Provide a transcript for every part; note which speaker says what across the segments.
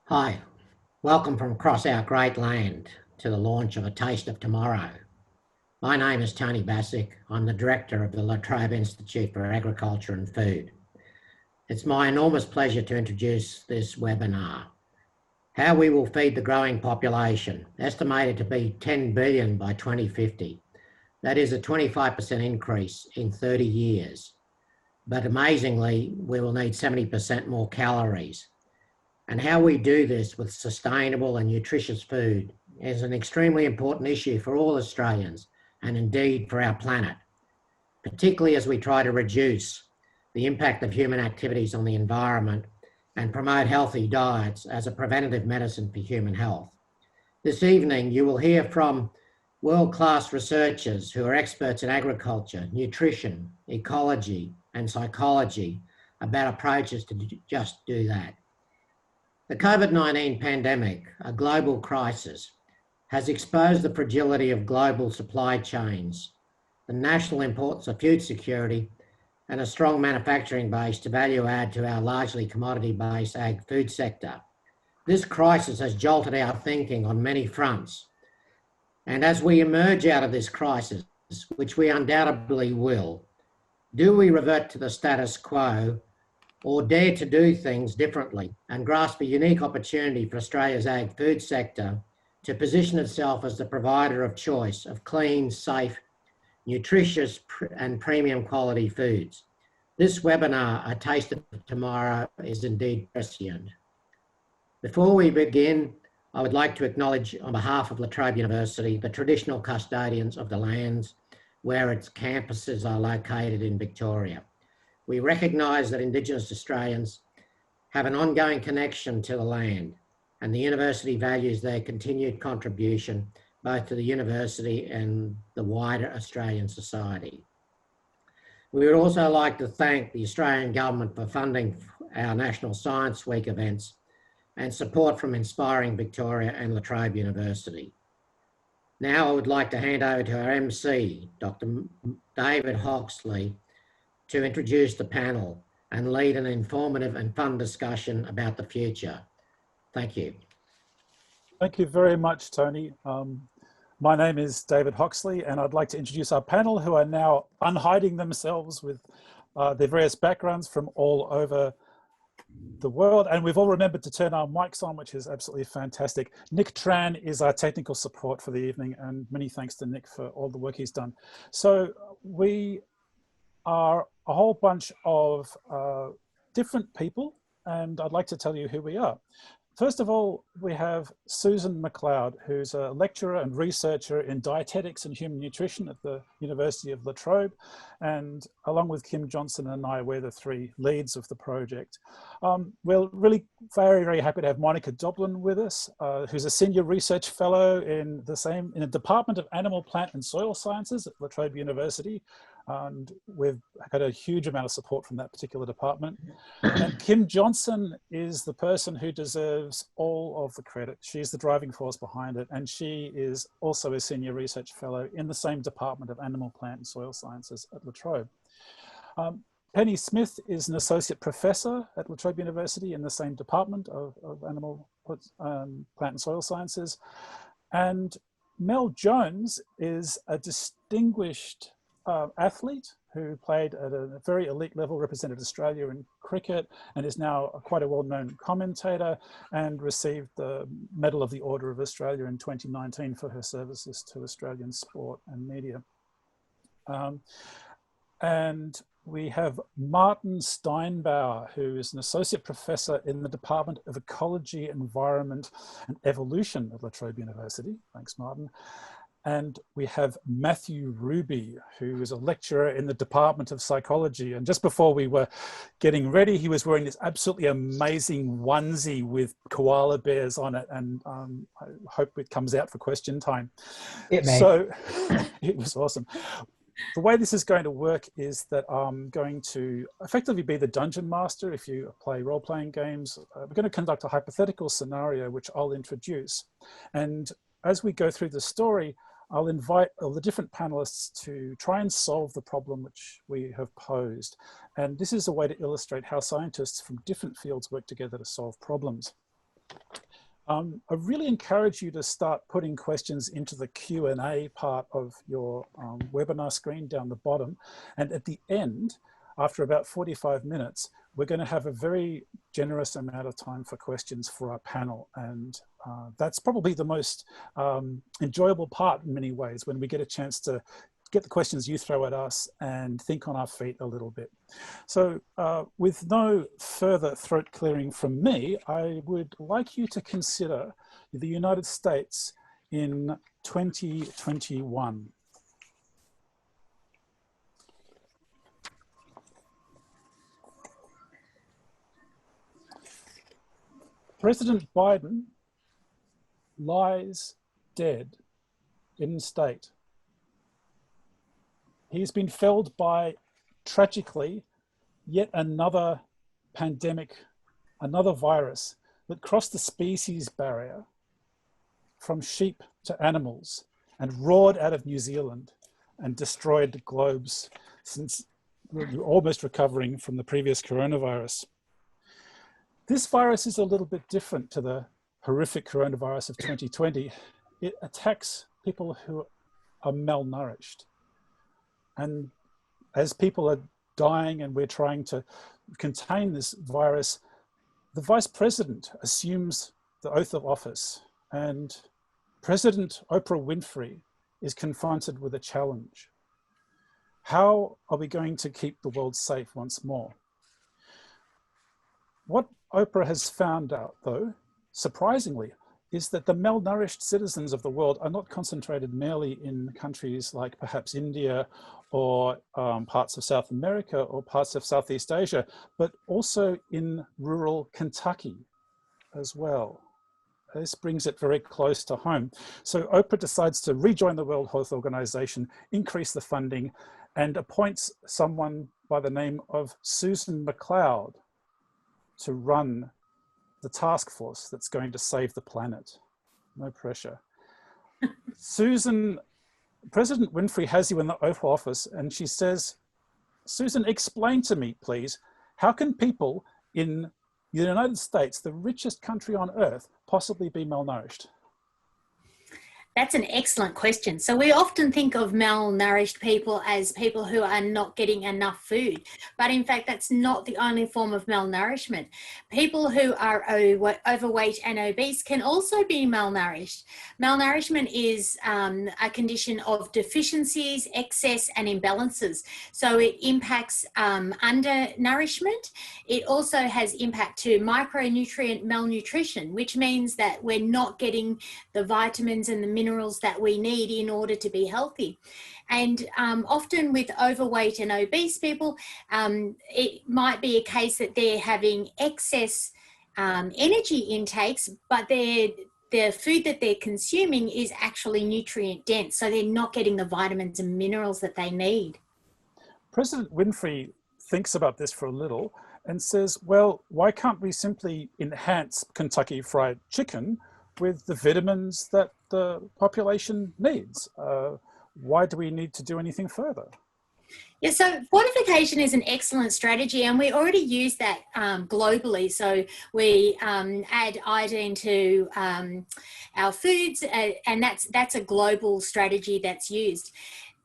Speaker 1: Hi, welcome from across our great land to the launch of A Taste of Tomorrow. My name is Tony Bassick. I'm the director of the La Trobe Institute for Agriculture and Food. It's my enormous pleasure to introduce this webinar. How we will feed the growing population, estimated to be 10 billion by 2050. That is a 25% increase in 30 years. But amazingly, we will need 70% more calories. And how we do this with sustainable and nutritious food is an extremely important issue for all Australians and indeed for our planet, particularly as we try to reduce the impact of human activities on the environment and promote healthy diets as a preventative medicine for human health. This evening, you will hear from world-class researchers who are experts in agriculture, nutrition, ecology, and psychology about approaches to just do that. The COVID-19 pandemic, a global crisis, has exposed the fragility of global supply chains, the national importance of food security, and a strong manufacturing base to value add to our largely commodity-based ag food sector. This crisis has jolted our thinking on many fronts. And as we emerge out of this crisis, which we undoubtedly will, do we revert to the status quo or dare to do things differently and grasp a unique opportunity for Australia's ag food sector to position itself as the provider of choice of clean, safe, nutritious and premium quality foods? This webinar, A Taste of Tomorrow, is indeed prescient. Before we begin, I would like to acknowledge on behalf of La Trobe University, the traditional custodians of the lands where its campuses are located in Victoria. We recognise that Indigenous Australians have an ongoing connection to the land, and the university values their continued contribution both to the university and the wider Australian society. We would also like to thank the Australian Government for funding our National Science Week events and support from Inspiring Victoria and La Trobe University. Now I would like to hand over to our MC, Dr. David Hoxley, to introduce the panel and lead an informative and fun discussion about the future. Thank you.
Speaker 2: Thank you very much, Tony. My name is David Hoxley, and I'd like to introduce our panel, who are now unhiding themselves with their various backgrounds from all over the world. And we've all remembered to turn our mics on, which is absolutely fantastic. Nick Tran is our technical support for the evening, and many thanks to Nick for all the work he's done. So we are a whole bunch of different people, and I'd like to tell you who we are. First of all, we have Susan McLeod, who's a lecturer and researcher in dietetics and human nutrition at the University of La Trobe. And along with Kim Johnson and I, we're the three leads of the project. We're really very, very happy to have Monica Doblin with us, who's a senior research fellow in the Department of Animal, Plant and Soil Sciences at La Trobe University. And we've had a huge amount of support from that particular department. And Kim Johnson is the person who deserves all of the credit. She's the driving force behind it, and she is also a senior research fellow in the same Department of Animal, Plant and Soil Sciences at La Trobe. Penny Smith is an associate professor at La Trobe University in the same Department of Animal, Plant and Soil Sciences. And Mel Jones is a distinguished athlete who played at a very elite level, represented Australia in cricket, and is now quite a well-known commentator, and received the Medal of the Order of Australia in 2019 for her services to Australian sport and media. And we have Martin Steinbauer, who is an associate professor in the Department of Ecology, Environment and Evolution at La Trobe University. Thanks, Martin. And we have Matthew Ruby, who is a lecturer in the Department of Psychology. And just before we were getting ready, he was wearing this absolutely amazing onesie with koala bears on it. And I hope it comes out for question time. So it was awesome. The way this is going to work is that I'm going to effectively be the dungeon master if you play role-playing games. We're going to conduct a hypothetical scenario, which I'll introduce. And as we go through the story, I'll invite all the different panelists to try and solve the problem which we have posed. And this is a way to illustrate how scientists from different fields work together to solve problems. I really encourage you to start putting questions into the Q&A part of your webinar screen down the bottom. And at the end, after about 45 minutes, we're going to have a very generous amount of time for questions for our panel. And that's probably the most enjoyable part in many ways, when we get a chance to get the questions you throw at us and think on our feet a little bit. So with no further throat clearing from me, I would like you to consider the United States in 2021. President Biden lies dead in state. He's been felled by, tragically, yet another pandemic, another virus that crossed the species barrier from sheep to animals and roared out of New Zealand and destroyed globes since we're almost recovering from the previous coronavirus. This virus is a little bit different to the horrific coronavirus of 2020. It attacks people who are malnourished. And as people are dying and we're trying to contain this virus, the vice president assumes the oath of office, and President Oprah Winfrey is confronted with a challenge. How are we going to keep the world safe once more? What Oprah has found out, though, surprisingly, is that the malnourished citizens of the world are not concentrated merely in countries like perhaps India or parts of South America or parts of Southeast Asia, but also in rural Kentucky as well. This brings it very close to home. So Oprah decides to rejoin the World Health Organization, increase the funding, and appoints someone by the name of Susan McLeod to run the task force that's going to save the planet. No pressure. Susan, President Winfrey has you in the Oval Office, and she says, Susan, explain to me, please, how can people in the United States, the richest country on earth, possibly be malnourished?
Speaker 3: That's an excellent question. So we often think of malnourished people as people who are not getting enough food, but in fact, that's not the only form of malnourishment. People who are overweight and obese can also be malnourished. Malnourishment is a condition of deficiencies, excess, and imbalances. So it impacts undernourishment. It also has impact to micronutrient malnutrition, which means that we're not getting the vitamins and the minerals that we need in order to be healthy. And often with overweight and obese people, it might be a case that they're having excess energy intakes, but the food that they're consuming is actually nutrient dense, so they're not getting the vitamins and minerals that they need.
Speaker 2: President Winfrey thinks about this for a little and says, well, why can't we simply enhance Kentucky Fried Chicken with the vitamins that the population needs? Why do we need to do anything further?
Speaker 3: Yeah, so fortification is an excellent strategy, and we already use that globally. So we add iodine to our foods, and that's a global strategy that's used.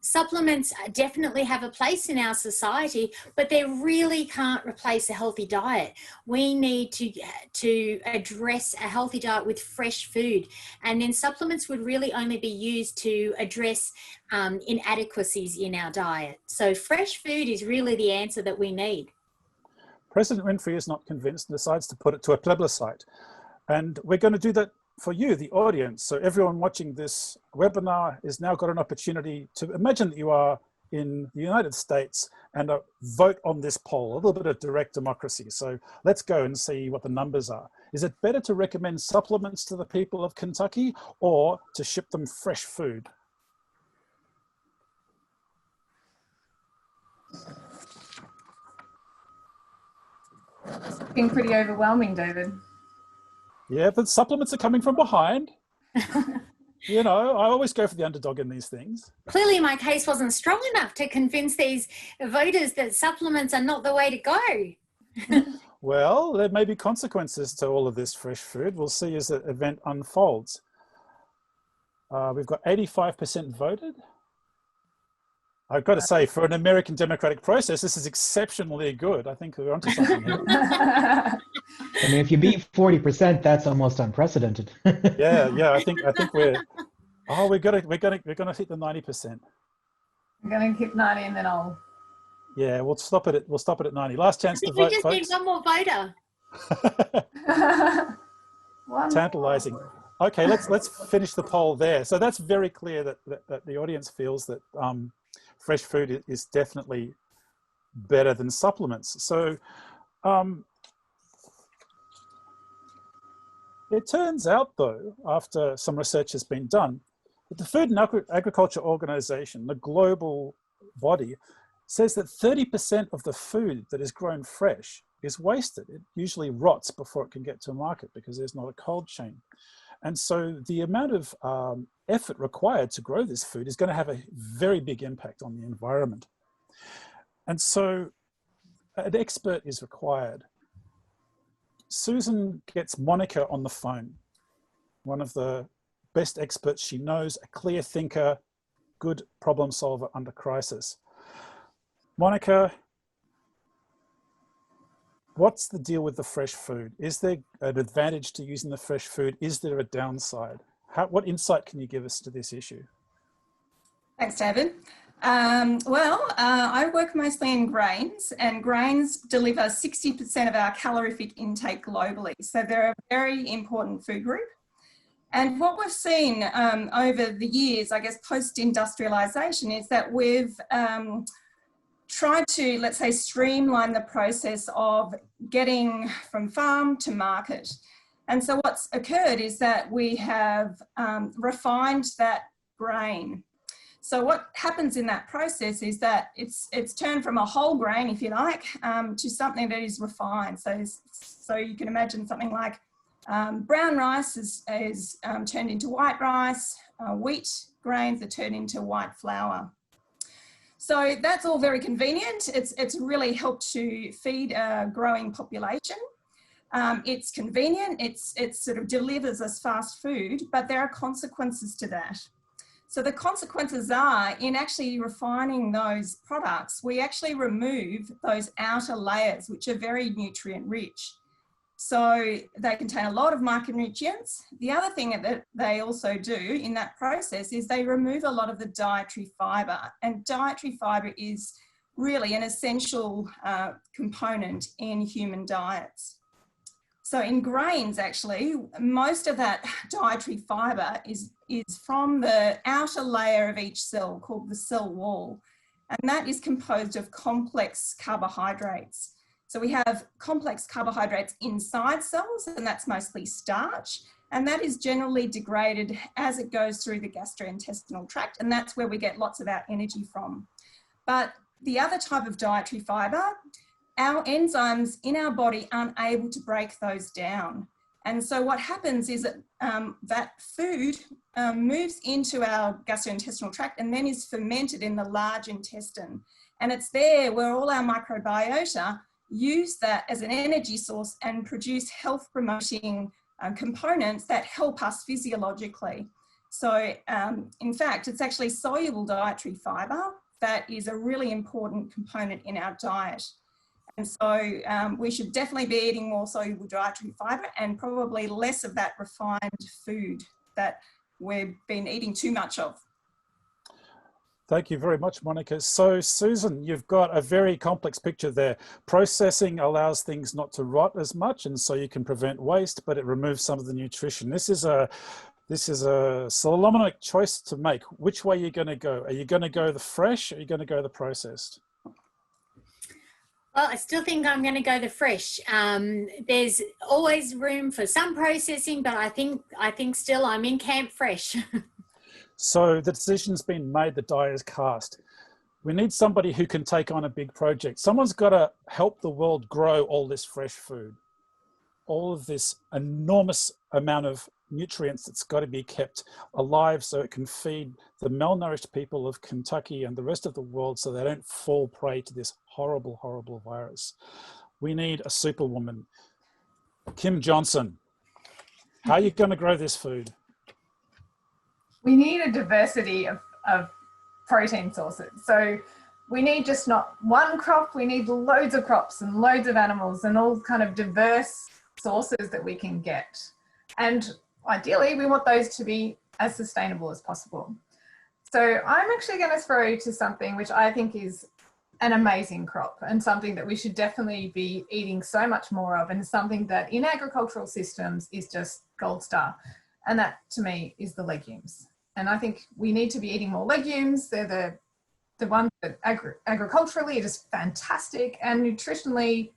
Speaker 3: Supplements definitely have a place in our society, but they really can't replace a healthy diet. We need to address a healthy diet with fresh food, and then supplements would really only be used to address inadequacies in our diet. So fresh food is really the answer that we need.
Speaker 2: President Winfrey is not convinced and decides to put it to a plebiscite. And we're going to do that for you, the audience. So everyone watching this webinar has now got an opportunity to imagine that you are in the United States and vote on this poll, a little bit of direct democracy. So let's go and see what the numbers are. Is it better to recommend supplements to the people of Kentucky or to ship them fresh food?
Speaker 4: It's looking pretty overwhelming, David.
Speaker 2: Yeah, but supplements are coming from behind. You know, I always go for the underdog in these things.
Speaker 3: Clearly my case wasn't strong enough to convince these voters that supplements are not the way to go.
Speaker 2: Well, there may be consequences to all of this fresh food. We'll see as the event unfolds. We've got 85% voted. I've got to say, for an American democratic process, this is exceptionally good. I think we're onto something here.
Speaker 5: I mean, if you beat 40%, that's almost unprecedented.
Speaker 2: Yeah. I think we're gonna hit the 90%.
Speaker 4: I'm going to keep 90 and then I'll...
Speaker 2: Yeah, we'll stop it at 90. Last chance to
Speaker 3: We
Speaker 2: vote,
Speaker 3: just
Speaker 2: folks.
Speaker 3: need one more voter.
Speaker 2: Tantalizing. Okay, let's finish the poll there. So that's very clear that the audience feels that fresh food is definitely better than supplements. So it turns out, though, after some research has been done, that the Food and Agriculture Organization, the global body, says that 30% of the food that is grown fresh is wasted. It usually rots before it can get to market because there's not a cold chain. And so the amount of effort required to grow this food is going to have a very big impact on the environment. And so an expert is required. Susan gets Monica on the phone, one of the best experts she knows, a clear thinker, good problem solver under crisis. Monica, what's the deal with the fresh food? Is there an advantage to using the fresh food? Is there a downside? What insight can you give us to this issue?
Speaker 4: Thanks, David. I work mostly in grains, and grains deliver 60% of our calorific intake globally. So they're a very important food group. And what we've seen over the years, I guess, post-industrialisation, is that we've tried to, let's say, streamline the process of getting from farm to market. And so what's occurred is that we have refined that grain. So what happens in that process is that it's turned from a whole grain, if you like, to something that is refined. So you can imagine something like brown rice is turned into white rice, wheat grains are turned into white flour. So that's all very convenient. It's really helped to feed a growing population. It's convenient, it sort of delivers us fast food, but there are consequences to that. So the consequences are, in actually refining those products, we actually remove those outer layers, which are very nutrient rich. So they contain a lot of micronutrients. The other thing that they also do in that process is they remove a lot of the dietary fibre, and dietary fibre is really an essential component in human diets. So in grains, actually, most of that dietary fibre is from the outer layer of each cell called the cell wall, and that is composed of complex carbohydrates. So we have complex carbohydrates inside cells, and that's mostly starch, and that is generally degraded as it goes through the gastrointestinal tract, and that's where we get lots of our energy from. But the other type of dietary fibre, our enzymes in our body aren't able to break those down. And so what happens is that that food moves into our gastrointestinal tract and then is fermented in the large intestine. And it's there where all our microbiota use that as an energy source and produce health promoting components that help us physiologically. So in fact, it's actually soluble dietary fibre that is a really important component in our diet. And so we should definitely be eating more soluble dietary fibre and probably less of that refined food that we've been eating too much of.
Speaker 2: Thank you very much, Monica. So Susan, you've got a very complex picture there. Processing allows things not to rot as much, and so you can prevent waste, but it removes some of the nutrition. This is a Solomonic choice to make. Which way are you going to go? Are you going to go the fresh or are you going to go the processed?
Speaker 3: Well, I still think I'm going to go the fresh. There's always room for some processing, but I think still I'm in camp fresh.
Speaker 2: So the decision's been made, the die is cast. We need somebody who can take on a big project. Someone's got to help the world grow all this fresh food, all of this enormous amount of nutrients that's got to be kept alive so it can feed the malnourished people of Kentucky and the rest of the world so they don't fall prey to this horrible, horrible virus. we need a superwoman. Kim Johnson, how are you going to grow this food?
Speaker 6: We need a diversity of protein sources. So we need just not one crop, we need loads of crops and loads of animals and all kind of diverse sources that we can get. And ideally, we want those to be as sustainable as possible. So I'm actually going to throw to something which I think is an amazing crop and something that we should definitely be eating so much more of, and something that in agricultural systems is just gold star. And that to me is the legumes. And I think we need to be eating more legumes. They're the ones that agriculturally are just fantastic, and nutritionally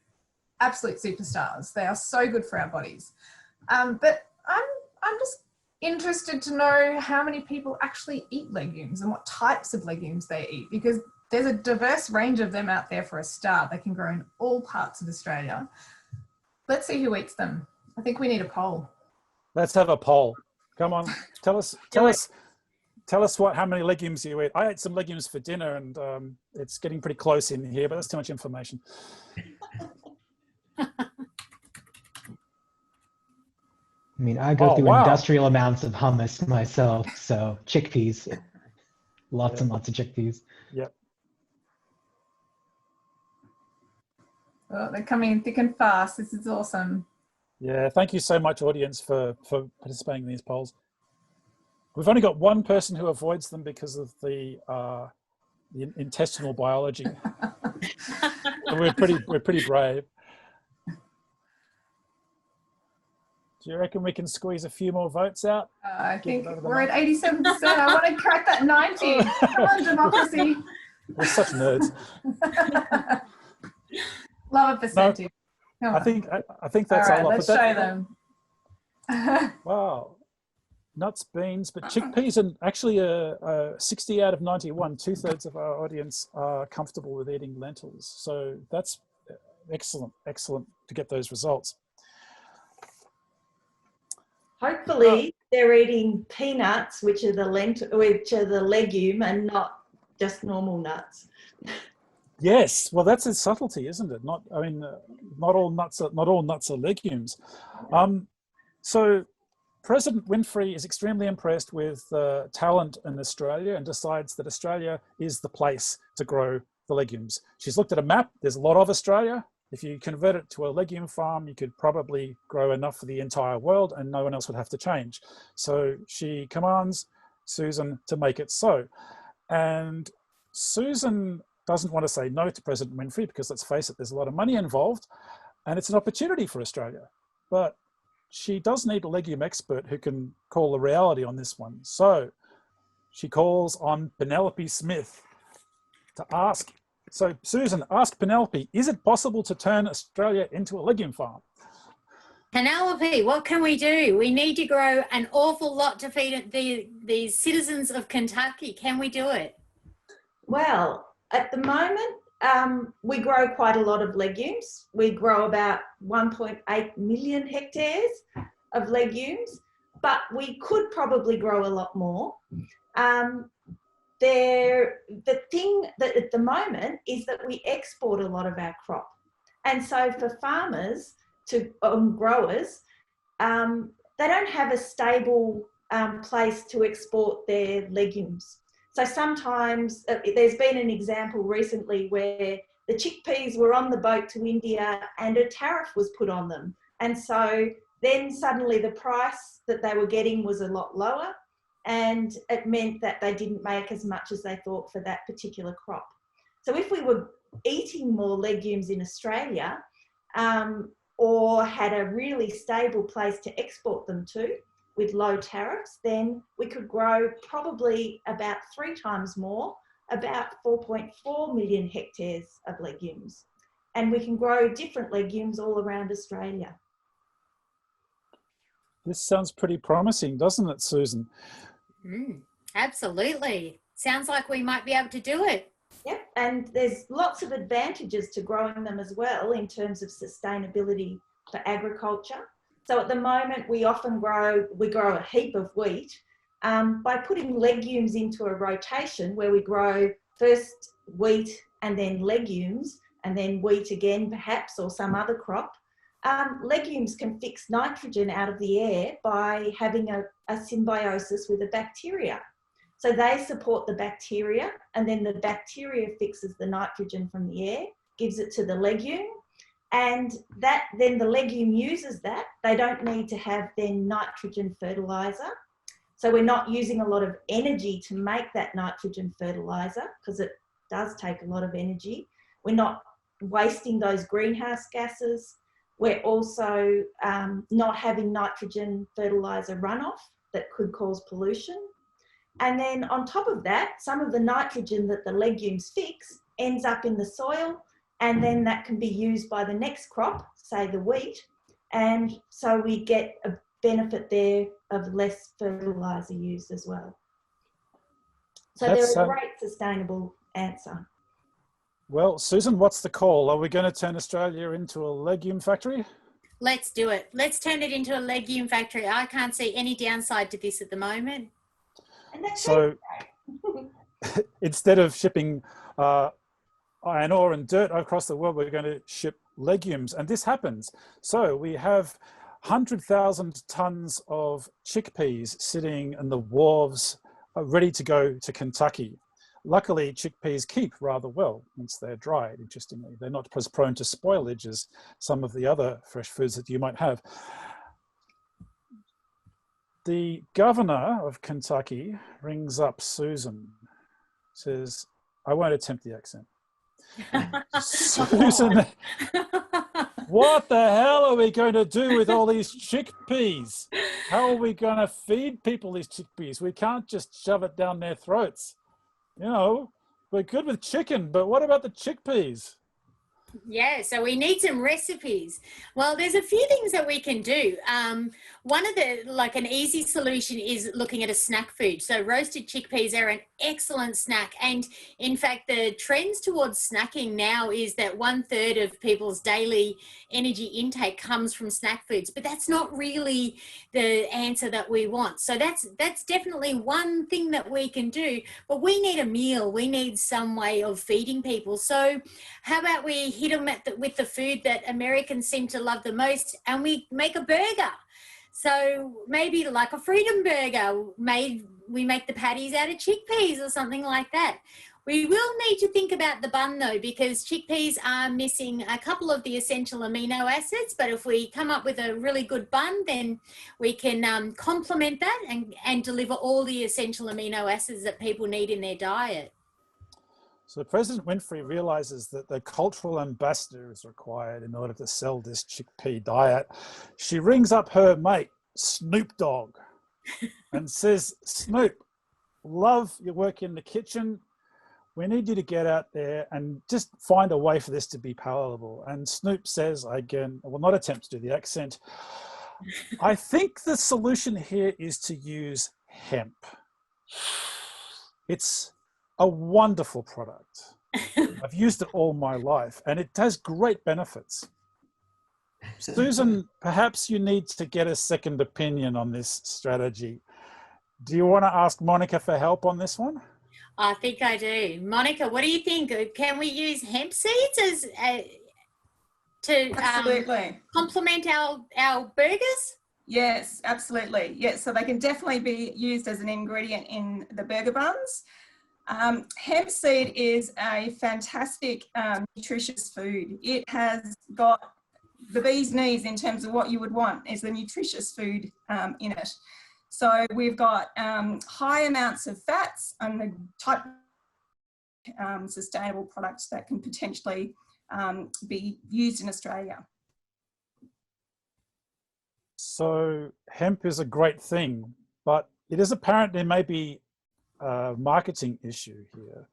Speaker 6: absolute superstars. They are so good for our bodies. But I'm just interested to know how many people actually eat legumes and what types of legumes they eat, because there's a diverse range of them out there for a start. They can grow in all parts of Australia. Let's see who eats them. I think we need a poll.
Speaker 2: Let's have a poll. Come on, tell us how many legumes you eat. I ate some legumes for dinner, and it's getting pretty close in here, but that's too much information.
Speaker 5: I mean, I go through industrial amounts of hummus myself, so chickpeas, lots and lots of chickpeas.
Speaker 2: Yep.
Speaker 6: Oh, they're coming in thick and fast. This is awesome.
Speaker 2: Yeah, thank you so much, audience, for participating in these polls. We've only got one person who avoids them because of the intestinal biology. So we're pretty brave. Do you reckon we can squeeze a few more votes out?
Speaker 6: I think we're at 87%. I want to crack that 90. Come on, democracy.
Speaker 2: We're such nerds.
Speaker 6: Love a percentage.
Speaker 2: No, I think that's
Speaker 6: all right,
Speaker 2: a lot.
Speaker 6: let's show them.
Speaker 2: Wow. Nuts, beans, but chickpeas are actually 60 out of 91. 2/3 of our audience are comfortable with eating lentils. So that's excellent to get those results.
Speaker 7: Hopefully they're eating peanuts, which are the legume, and not just normal nuts.
Speaker 2: Yes, well, that's its subtlety, isn't it? Not all nuts are legumes. So President Winfrey is extremely impressed with talent in Australia and decides that Australia is the place to grow the legumes. She's looked at a map. There's a lot of Australia. If you convert it to a legume farm, you could probably grow enough for the entire world and no one else would have to change. So she commands Susan to make it so. And Susan doesn't want to say no to President Winfrey because, let's face it, there's a lot of money involved and it's an opportunity for Australia. But she does need a legume expert who can call the reality on this one. So she calls on Penelope Smith to ask. So Susan, ask Penelope, is it possible to turn Australia into a legume farm?
Speaker 3: Penelope, what can we do? We need to grow an awful lot to feed the citizens of Kentucky. Can we do it?
Speaker 7: Well, at the moment, we grow quite a lot of legumes. We grow about 1.8 million hectares of legumes, but we could probably grow a lot more. The thing that at the moment is that we export a lot of our crop. And so for farmers, growers, they don't have a stable place to export their legumes. So sometimes there's been an example recently where the chickpeas were on the boat to India and a tariff was put on them. And so then suddenly the price that they were getting was a lot lower, and it meant that they didn't make as much as they thought for that particular crop. So if we were eating more legumes in Australia, or had a really stable place to export them to with low tariffs, then we could grow probably about 3 times more, about 4.4 million hectares of legumes. And we can grow different legumes all around Australia.
Speaker 2: This sounds pretty promising, doesn't it, Susan?
Speaker 3: Absolutely. Sounds like we might be able to do it.
Speaker 7: Yep, and there's lots of advantages to growing them as well in terms of sustainability for agriculture. So at the moment, we grow a heap of wheat. By putting legumes into a rotation where we grow first wheat and then legumes, and then wheat again perhaps, or some other crop, legumes can fix nitrogen out of the air by having a symbiosis with a bacteria. So they support the bacteria, and then the bacteria fixes the nitrogen from the air, gives it to the legume, and then the legume uses that. They don't need to have then nitrogen fertilizer. So we're not using a lot of energy to make that nitrogen fertilizer, because it does take a lot of energy. We're not wasting those greenhouse gases. We're also not having nitrogen fertilizer runoff that could cause pollution. And then on top of that, some of the nitrogen that the legumes fix ends up in the soil, and then that can be used by the next crop, say the wheat. And so we get a benefit there of less fertilizer used as well. So they're a great sustainable answer.
Speaker 2: Well, Susan, what's the call? Are we going to turn Australia into a legume factory?
Speaker 3: Let's do it. Let's turn it into a legume factory. I can't see any downside to this at the moment.
Speaker 2: So instead of shipping iron ore and dirt across the world, we're going to ship legumes, and this happens. So we have 100,000 tons of chickpeas sitting in the wharves, ready to go to Kentucky. Luckily, chickpeas keep rather well once they're dried, interestingly. They're not as prone to spoilage as some of the other fresh foods that you might have. The governor of Kentucky rings up Susan, says, I won't attempt the accent. Susan, what the hell are we going to do with all these chickpeas? How are we going to feed people these chickpeas? We can't just shove it down their throats. You know, we're good with chicken, but what about the chickpeas?
Speaker 3: Yeah, so we need some recipes. Well, there's a few things that we can do. One of the, like an easy solution is looking at a snack food. So roasted chickpeas are an excellent snack. And in fact, the trends towards snacking now is that 1/3 of people's daily energy intake comes from snack foods, but that's not really the answer that we want. So that's definitely one thing that we can do, but we need a meal. We need some way of feeding people. So how about we hit them with the food that Americans seem to love the most, and we make a burger. So maybe like a freedom burger, we make the patties out of chickpeas or something like that. We will need to think about the bun though, because chickpeas are missing a couple of the essential amino acids, but if we come up with a really good bun, then we can complement that and deliver all the essential amino acids that people need in their diet.
Speaker 2: So President Winfrey realizes that the cultural ambassador is required in order to sell this chickpea diet. She rings up her mate, Snoop Dogg, and says, Snoop, love your work in the kitchen. We need you to get out there and just find a way for this to be palatable. And Snoop says, again, I will not attempt to do the accent. I think the solution here is to use hemp. It's a wonderful product. I've used it all my life and it has great benefits. Susan, perhaps you need to get a second opinion on this strategy. Do you want to ask Monica for help on this one?
Speaker 3: I think I do. Monica, what do you think? Can we use hemp seeds to complement our burgers?
Speaker 4: Yes, absolutely. Yes, so they can definitely be used as an ingredient in the burger buns. Hemp seed is a fantastic nutritious food. It has got the bee's knees in terms of what you would want is the nutritious food in it. So we've got high amounts of fats and the type of sustainable products that can potentially be used in Australia.
Speaker 2: So hemp is a great thing, but it is apparent there may be a marketing issue here.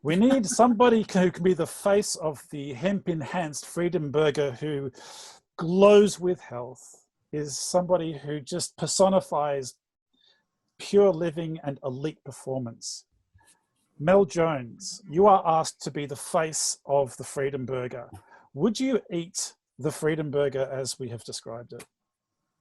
Speaker 2: We need somebody who can be the face of the hemp enhanced freedom burger, who glows with health, is somebody who just personifies pure living and elite performance. Mel Jones, you are asked to be the face of the freedom burger. Would you eat the freedom burger as we have described it?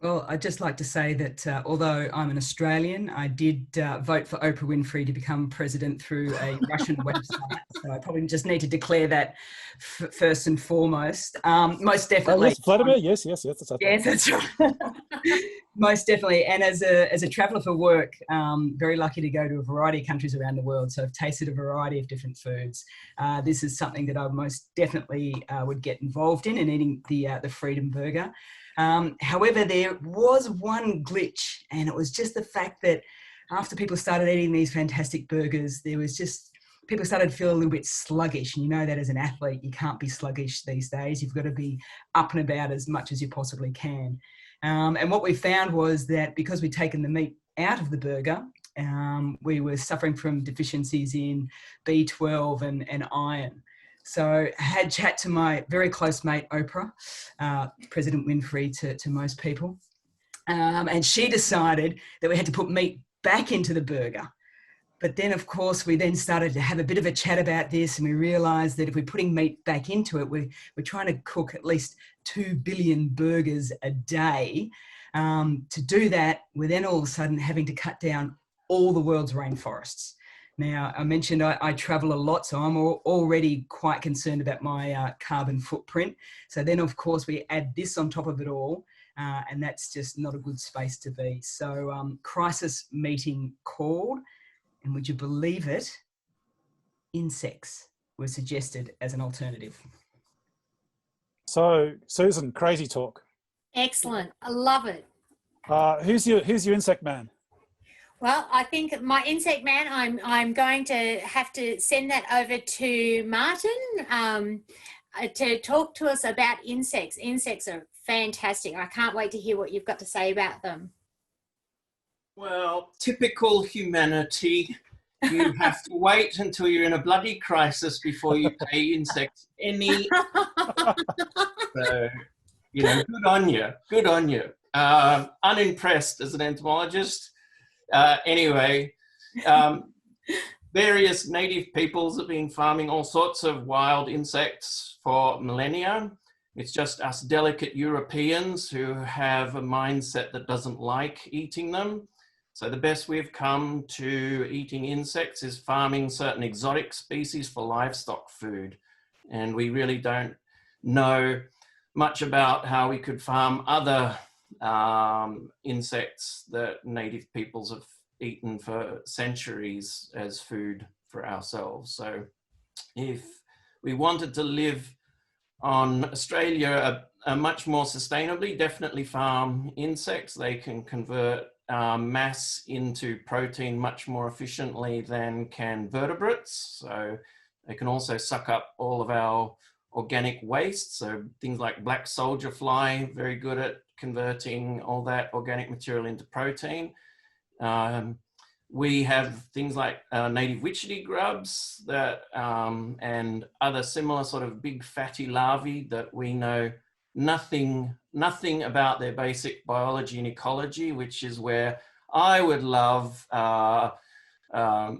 Speaker 8: Well, I'd just like to say that although I'm an Australian, I did vote for Oprah Winfrey to become president through a Russian website. So I probably just need to declare that first and foremost. Most definitely.
Speaker 2: Oh, yes, Vladimir. Yes. That's
Speaker 8: yes, that's right. Most definitely. And as a traveller for work, very lucky to go to a variety of countries around the world. So I've tasted a variety of different foods. This is something that I most definitely would get involved in eating the Freedom Burger. However, there was one glitch, and it was just the fact that after people started eating these fantastic burgers, people started to feel a little bit sluggish. And you know that as an athlete, you can't be sluggish these days. You've got to be up and about as much as you possibly can. And what we found was that because we'd taken the meat out of the burger, we were suffering from deficiencies in B12 and iron. So I had chat to my very close mate, Oprah, President Winfrey to most people. And she decided that we had to put meat back into the burger. But then, of course, we then started to have a bit of a chat about this, and we realised that if we're putting meat back into it, we're trying to cook at least 2 billion burgers a day. To do that, we're then all of a sudden having to cut down all the world's rainforests. Now, I mentioned I travel a lot, so I'm already quite concerned about my carbon footprint. So then, of course, we add this on top of it all, and that's just not a good space to be. So crisis meeting called, and would you believe it, insects were suggested as an alternative.
Speaker 2: So, Susan, crazy talk.
Speaker 3: Excellent. I love it.
Speaker 2: Who's your insect man?
Speaker 3: Well, I think my insect man, I'm going to have to send that over to Martin to talk to us about insects. Insects are fantastic. I can't wait to hear what you've got to say about them.
Speaker 9: Well, typical humanity. You have to wait until you're in a bloody crisis before you pay insects any. So, good on you. Good on you. Unimpressed as an entomologist. Anyway, various native peoples have been farming all sorts of wild insects for millennia. It's just us delicate Europeans who have a mindset that doesn't like eating them. So the best we've come to eating insects is farming certain exotic species for livestock food. And we really don't know much about how we could farm other insects that native peoples have eaten for centuries as food for ourselves. So if we wanted to live on Australia much more sustainably, definitely farm insects. They can convert mass into protein much more efficiently than can vertebrates. So they can also suck up all of our organic waste. So things like black soldier fly, very good at converting all that organic material into protein. We have things like native witchetty grubs that, and other similar sort of big fatty larvae that we know nothing about their basic biology and ecology, which is where I would love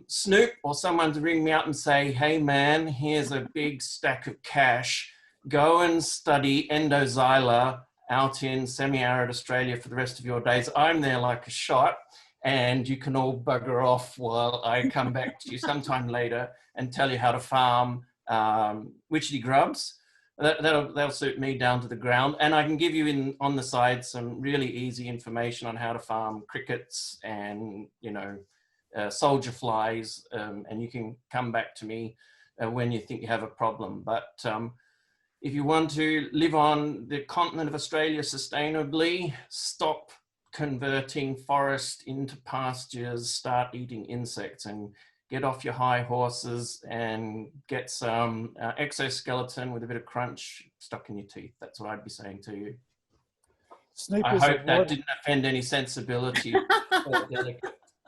Speaker 9: Snoop or someone to ring me up and say, hey man, here's a big stack of cash. Go and study endoxyla out in semi-arid Australia for the rest of your days. I'm there like a shot, and you can all bugger off while I come back to you sometime later and tell you how to farm witchetty grubs. That'll suit me down to the ground. And I can give you on the side some really easy information on how to farm crickets and, soldier flies. And you can come back to me when you think you have a problem. But if you want to live on the continent of Australia sustainably, stop converting forest into pastures, start eating insects, and get off your high horses and get some exoskeleton with a bit of crunch stuck in your teeth. That's what I'd be saying to you.
Speaker 2: Snoop
Speaker 9: I hope that didn't offend any sensibility.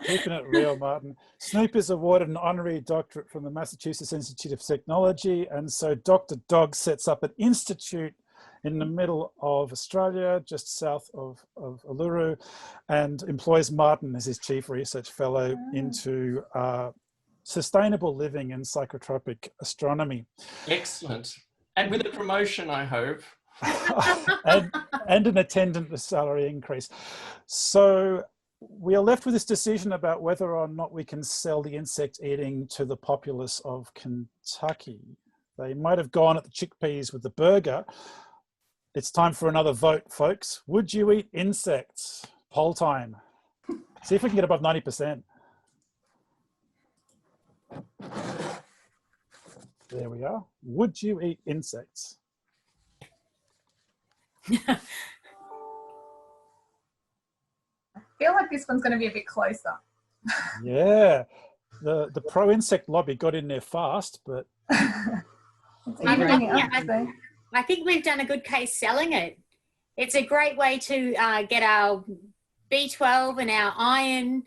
Speaker 2: Keeping it real, Martin. Snoop is awarded an honorary doctorate from the Massachusetts Institute of Technology, and so Dr. Dog sets up an institute in the middle of Australia, just south of Uluru, and employs Martin as his chief research fellow into sustainable living and psychotropic astronomy.
Speaker 9: Excellent. And with a promotion, I hope.
Speaker 2: and an attendant salary increase. So we are left with this decision about whether or not we can sell the insect eating to the populace of Kentucky. They might have gone at the chickpeas with the burger. It's time for another vote, folks. Would you eat insects? Poll time. See if we can get above 90%. There we are. Would you eat insects?
Speaker 6: I feel like this one's going to be a bit closer.
Speaker 2: Yeah. The pro-insect lobby got in there fast, but...
Speaker 3: I think we've done a good case selling it. It's a great way to get our B12 and our iron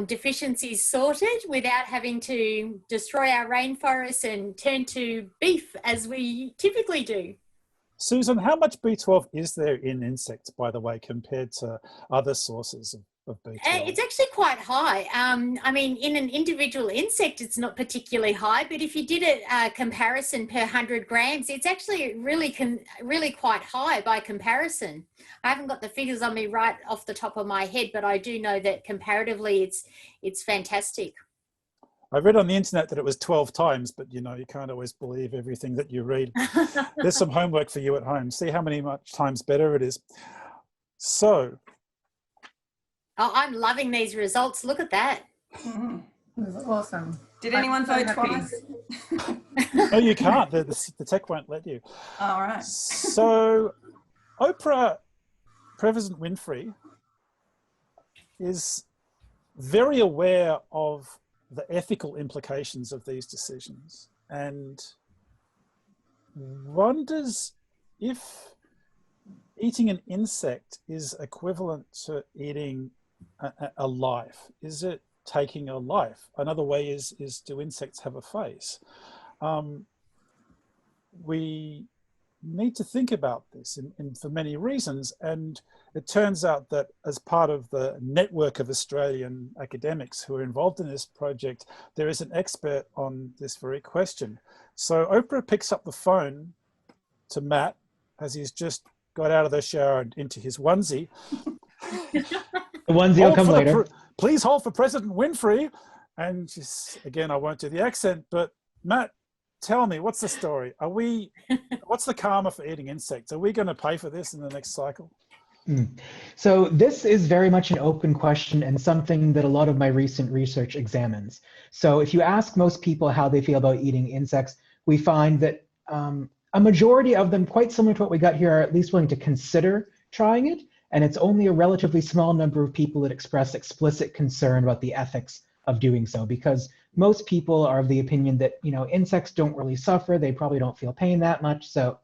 Speaker 3: deficiencies sorted without having to destroy our rainforests and turn to beef as we typically do.
Speaker 2: Susan, how much B12 is there in insects, by the way, compared to other sources of B12?
Speaker 3: It's actually quite high. I mean, in an individual insect, it's not particularly high, but if you did a comparison per 100 grams, it's actually really quite high by comparison. I haven't got the figures on me right off the top of my head, but I do know that comparatively it's fantastic.
Speaker 2: I read on the internet that it was 12 times, but you know, you can't always believe everything that you read. There's some homework for you at home. See how many much times better it is. So.
Speaker 3: Oh, I'm loving these results. Look at that.
Speaker 6: This is awesome.
Speaker 4: Did anyone vote twice?
Speaker 2: No, you can't. The tech won't let you.
Speaker 4: All right.
Speaker 2: So Oprah, President Winfrey, is very aware of the ethical implications of these decisions and wonders if eating an insect is equivalent to eating a life. Is it taking a life? Another way is do insects have a face? We need to think about this for many reasons, and it turns out that as part of the network of Australian academics who are involved in this project, there is an expert on this very question. So Oprah picks up the phone to Matt as he's just got out of the shower and into his onesie.
Speaker 5: The onesie will come later.
Speaker 2: Please hold for President Winfrey. And she's, again, I won't do the accent, but Matt, tell me, what's the story? What's the karma for eating insects? Are we going to pay for this in the next cycle?
Speaker 5: So this is very much an open question and something that a lot of my recent research examines. So if you ask most people how they feel about eating insects, we find that a majority of them, quite similar to what we got here, are at least willing to consider trying it. And it's only a relatively small number of people that express explicit concern about the ethics of doing so, because most people are of the opinion that, you know, insects don't really suffer. They probably don't feel pain that much. So,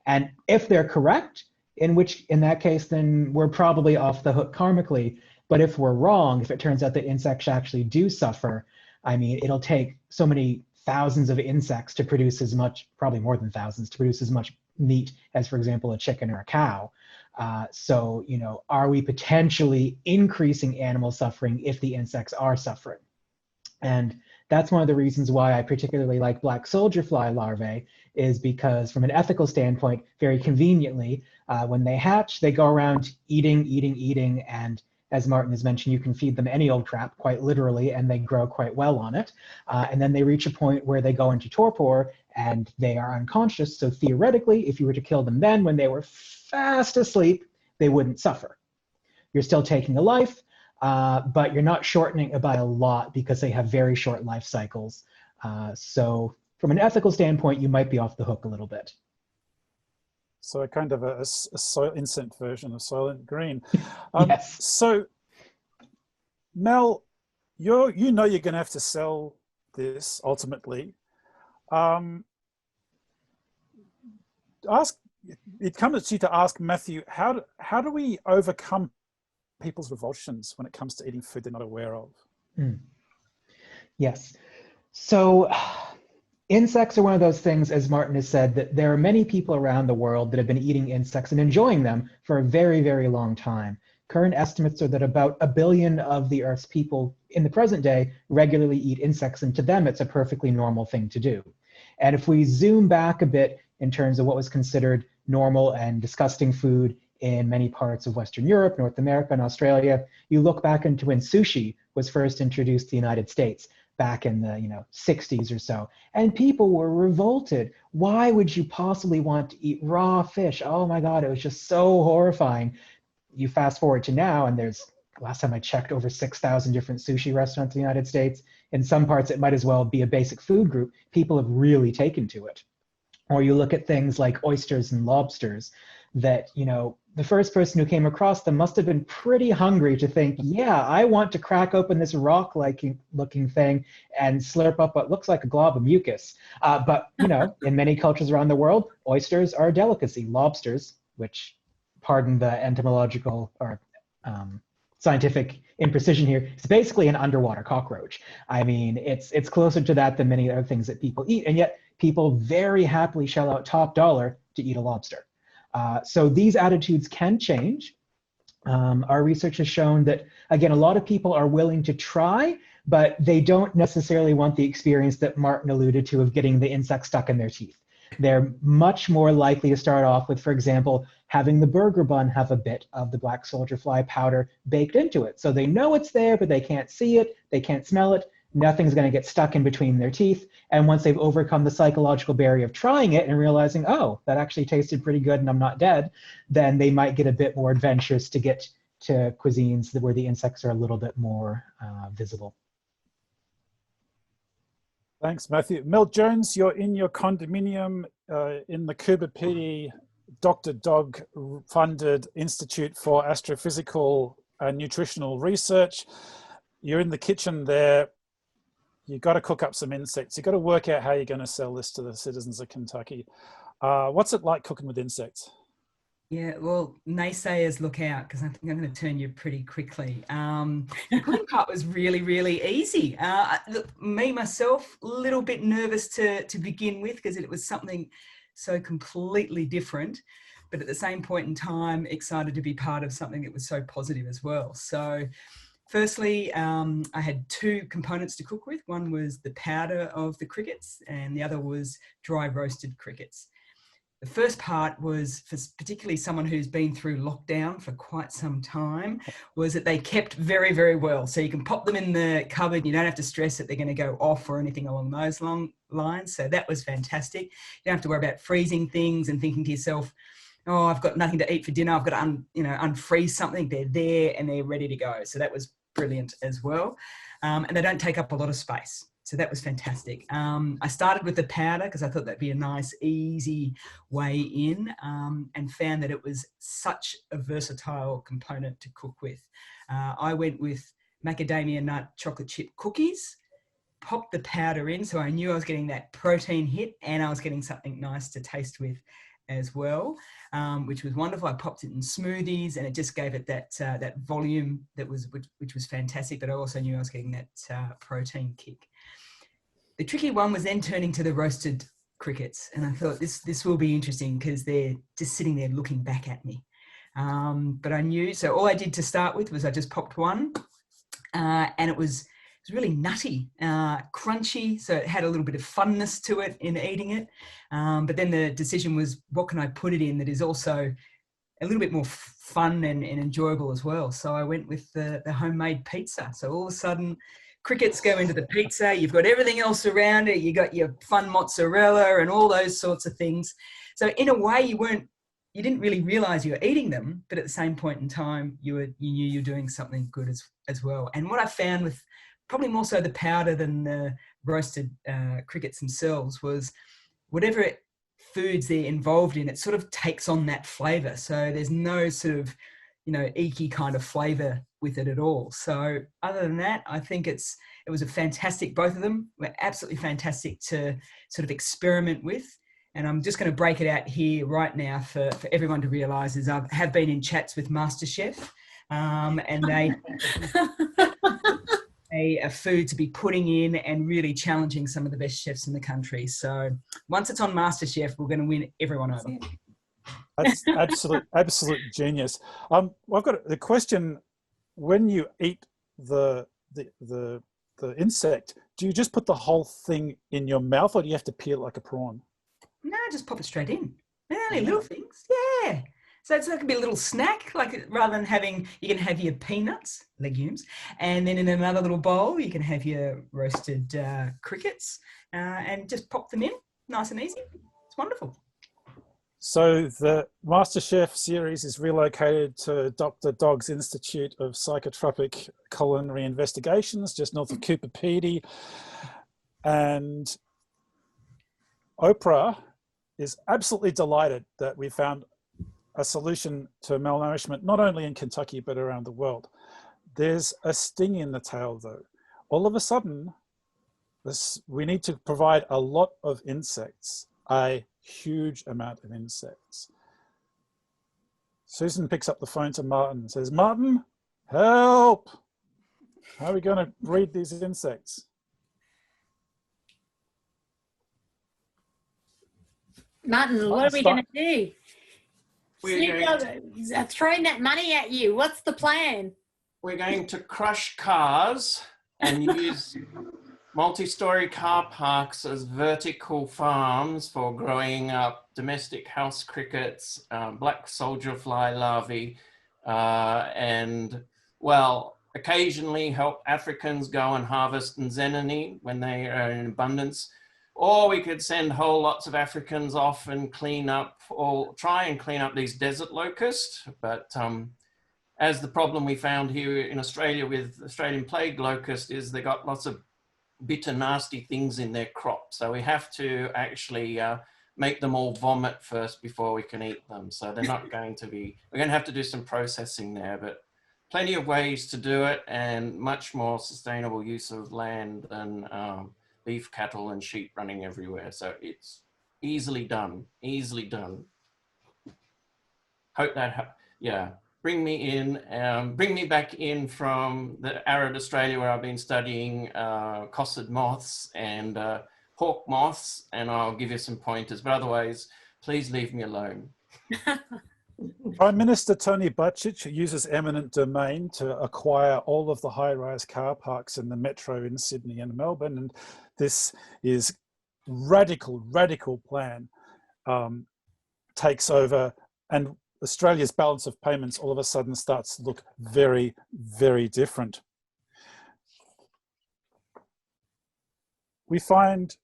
Speaker 5: And if they're correct, in that case, then we're probably off the hook karmically. But if we're wrong, if it turns out that insects actually do suffer, I mean, it'll take so many thousands of insects to produce as much, probably more than thousands, to produce as much meat as, for example, a chicken or a cow. So, you know, are we potentially increasing animal suffering if the insects are suffering? And that's one of the reasons why I particularly like black soldier fly larvae, is because from an ethical standpoint, very conveniently, when they hatch, they go around eating, and as Martin has mentioned, you can feed them any old crap, quite literally, and they grow quite well on it. And then they reach a point where they go into torpor and they are unconscious. So theoretically, if you were to kill them then when they were fast asleep, they wouldn't suffer. You're still taking a life, but you're not shortening it by a lot because they have very short life cycles. So from an ethical standpoint, you might be off the hook a little bit.
Speaker 2: So a kind of a insect version of Soylent Green.
Speaker 5: Yes.
Speaker 2: So Mel, you know you're going to have to sell this ultimately. It comes to you to ask Matthew, how do we overcome people's revulsions when it comes to eating food they're not aware of?
Speaker 5: Yes. So insects are one of those things, as Martin has said, that there are many people around the world that have been eating insects and enjoying them for a very, very long time. Current estimates are that about 1 billion of the Earth's people in the present day regularly eat insects, and to them it's a perfectly normal thing to do. And if we zoom back a bit in terms of what was considered normal and disgusting food in many parts of Western Europe, North America, and Australia. You look back into when sushi was first introduced to the United States back in the 60s or so, and people were revolted. Why would you possibly want to eat raw fish? Oh my God, it was just so horrifying. You fast forward to now, and there's, last time I checked, over 6,000 different sushi restaurants in the United States. In some parts, it might as well be a basic food group. People have really taken to it. Or you look at things like oysters and lobsters that, the first person who came across them must have been pretty hungry to think, yeah, I want to crack open this rock-like looking thing and slurp up what looks like a glob of mucus. But, in many cultures around the world, oysters are a delicacy. Lobsters, which, pardon the entomological or scientific imprecision here, it's basically an underwater cockroach. I mean, it's closer to that than many other things that people eat, and yet people very happily shell out top dollar to eat a lobster. So these attitudes can change. Our research has shown that, again, a lot of people are willing to try, but they don't necessarily want the experience that Martin alluded to of getting the insect stuck in their teeth. They're much more likely to start off with, for example, having the burger bun have a bit of the black soldier fly powder baked into it. So they know it's there, but they can't see it, they can't smell it, nothing's going to get stuck in between their teeth. And once they've overcome the psychological barrier of trying it and realizing, oh, that actually tasted pretty good and I'm not dead, then they might get a bit more adventurous to get to cuisines where the insects are a little bit more visible.
Speaker 2: Thanks, Matthew. Mel Jones, you're in your condominium in the Coober Pedy Dr. Dog funded Institute for Astrophysical and Nutritional Research. You're in the kitchen there. You've got to cook up some insects. You've got to work out how you're going to sell this to the citizens of Kentucky. What's it like cooking with insects?
Speaker 8: Yeah, well, naysayers look out, because I think I'm going to turn you pretty quickly. The cooking part was really, really easy. Me, myself, a little bit nervous to begin with, because it was something so completely different, but at the same point in time, excited to be part of something that was so positive as well. So firstly, I had two components to cook with. One was the powder of the crickets, and the other was dry roasted crickets. The first part was, for particularly someone who's been through lockdown for quite some time, was that they kept very, very well. So you can pop them in the cupboard. You don't have to stress that they're going to go off or anything along those long lines. So that was fantastic. You don't have to worry about freezing things and thinking to yourself, oh, I've got nothing to eat for dinner. I've got to unfreeze something. They're there and they're ready to go. So that was brilliant as well. And they don't take up a lot of space. So that was fantastic. I started with the powder because I thought that'd be a nice, easy way in, and found that it was such a versatile component to cook with. I went with macadamia nut chocolate chip cookies, popped the powder in, so I knew I was getting that protein hit and I was getting something nice to taste with as well, which was wonderful. I popped it in smoothies and it just gave it that volume which was fantastic, but I also knew I was getting that protein kick. The tricky one was then turning to the roasted crickets, and I thought this will be interesting because they're just sitting there looking back at me. But I knew, so all I did to start with was I just popped one, and it was really nutty, crunchy, so it had a little bit of funness to it in eating it. But then the decision was, what can I put it in that is also a little bit more fun and enjoyable as well? So I went with the homemade pizza. So all of a sudden, crickets go into the pizza, you've got everything else around it, you got your fun mozzarella and all those sorts of things. So in a way, you didn't really realize you were eating them, but at the same point in time, you knew you were doing something good as well. And what I found with probably more so the powder than the roasted crickets themselves was whatever foods they're involved in, it sort of takes on that flavor. So there's no sort of, icky kind of flavor with it at all. So other than that, I think it was a fantastic, both of them were absolutely fantastic to sort of experiment with. And I'm just going to break it out here right now for everyone to realize is I have been in chats with MasterChef, and they a food to be putting in and really challenging some of the best chefs in the country. So once it's on MasterChef, we're going to win everyone over.
Speaker 2: That's absolute genius. I've got the question: when you eat the insect, do you just put the whole thing in your mouth, or do you have to peel it like a prawn?
Speaker 8: No, just pop it straight in. They're only little things. So it's like a little snack, like rather than having, you can have your peanuts, legumes, and then in another little bowl, you can have your roasted crickets and just pop them in, nice and easy. It's wonderful.
Speaker 2: So the MasterChef series is relocated to Dr. Dogg's Institute of Psychotropic Culinary Investigations, just north of Cooper Pedy. And Oprah is absolutely delighted that we found a solution to malnourishment, not only in Kentucky, but around the world. There's a sting in the tail though. All of a sudden, we need to provide a lot of insects, a huge amount of insects. Susan picks up the phone to Martin and says, Martin, help! How are we going to breed these insects?
Speaker 3: Martin, what are we going to do?
Speaker 9: We're
Speaker 3: throwing that money at you. What's the plan?
Speaker 9: We're going to crush cars and use multi-story car parks as vertical farms for growing up domestic house crickets, black soldier fly larvae, and, well, occasionally help Africans go and harvest nzenini when they are in abundance. Or we could send whole lots of Africans off and clean up, or try and clean up these desert locusts. But as the problem we found here in Australia with Australian plague locust is they got lots of bitter, nasty things in their crop. So we have to actually make them all vomit first before we can eat them. So they're not going to be, we're going to have to do some processing there, but plenty of ways to do it and much more sustainable use of land than beef, cattle and sheep running everywhere. So it's easily done, easily done. Hope that, yeah. Bring me back in from the arid Australia where I've been studying cossid moths and hawk moths, and I'll give you some pointers. But otherwise, please leave me alone.
Speaker 2: Prime Minister Tony Buttigieg uses eminent domain to acquire all of the high-rise car parks in the metro in Sydney and Melbourne, and this is radical plan takes over, and Australia's balance of payments all of a sudden starts to look very, very different. We find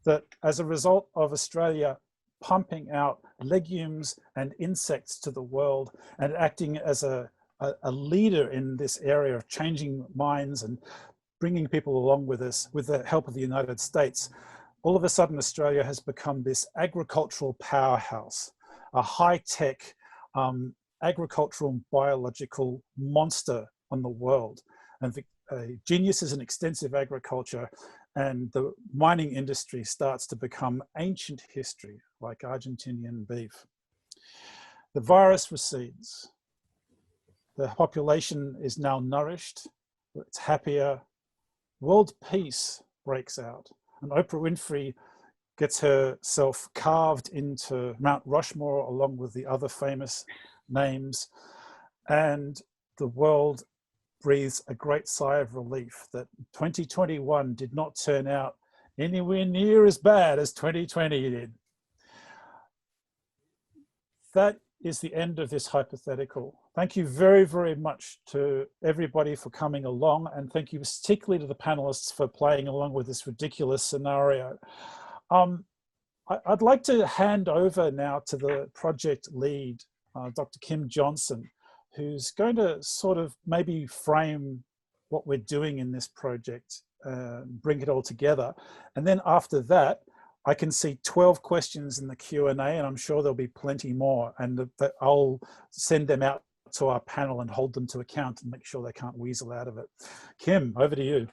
Speaker 2: that as a result of Australia pumping out legumes and insects to the world and acting as a leader in this area of changing minds and bringing people along with us with the help of the United States, all of a sudden Australia has become this agricultural powerhouse, a high-tech agricultural and biological monster on the world. And genius is in extensive agriculture, and the mining industry starts to become ancient history, like Argentinian beef. The virus recedes. The population is now nourished, it's happier. World peace breaks out, and Oprah Winfrey gets herself carved into Mount Rushmore along with the other famous names, and the world breathes a great sigh of relief that 2021 did not turn out anywhere near as bad as 2020 did. That is the end of this hypothetical. Thank you very, very much to everybody for coming along, and thank you particularly to the panelists for playing along with this ridiculous scenario. I'd like to hand over now to the project lead, Dr. Kim Johnson, who's going to sort of maybe frame what we're doing in this project, bring it all together. And then after that, I can see 12 questions in the Q&A, and I'm sure there'll be plenty more. And I'll send them out to our panel and hold them to account and make sure they can't weasel out of it. Kim, over to you.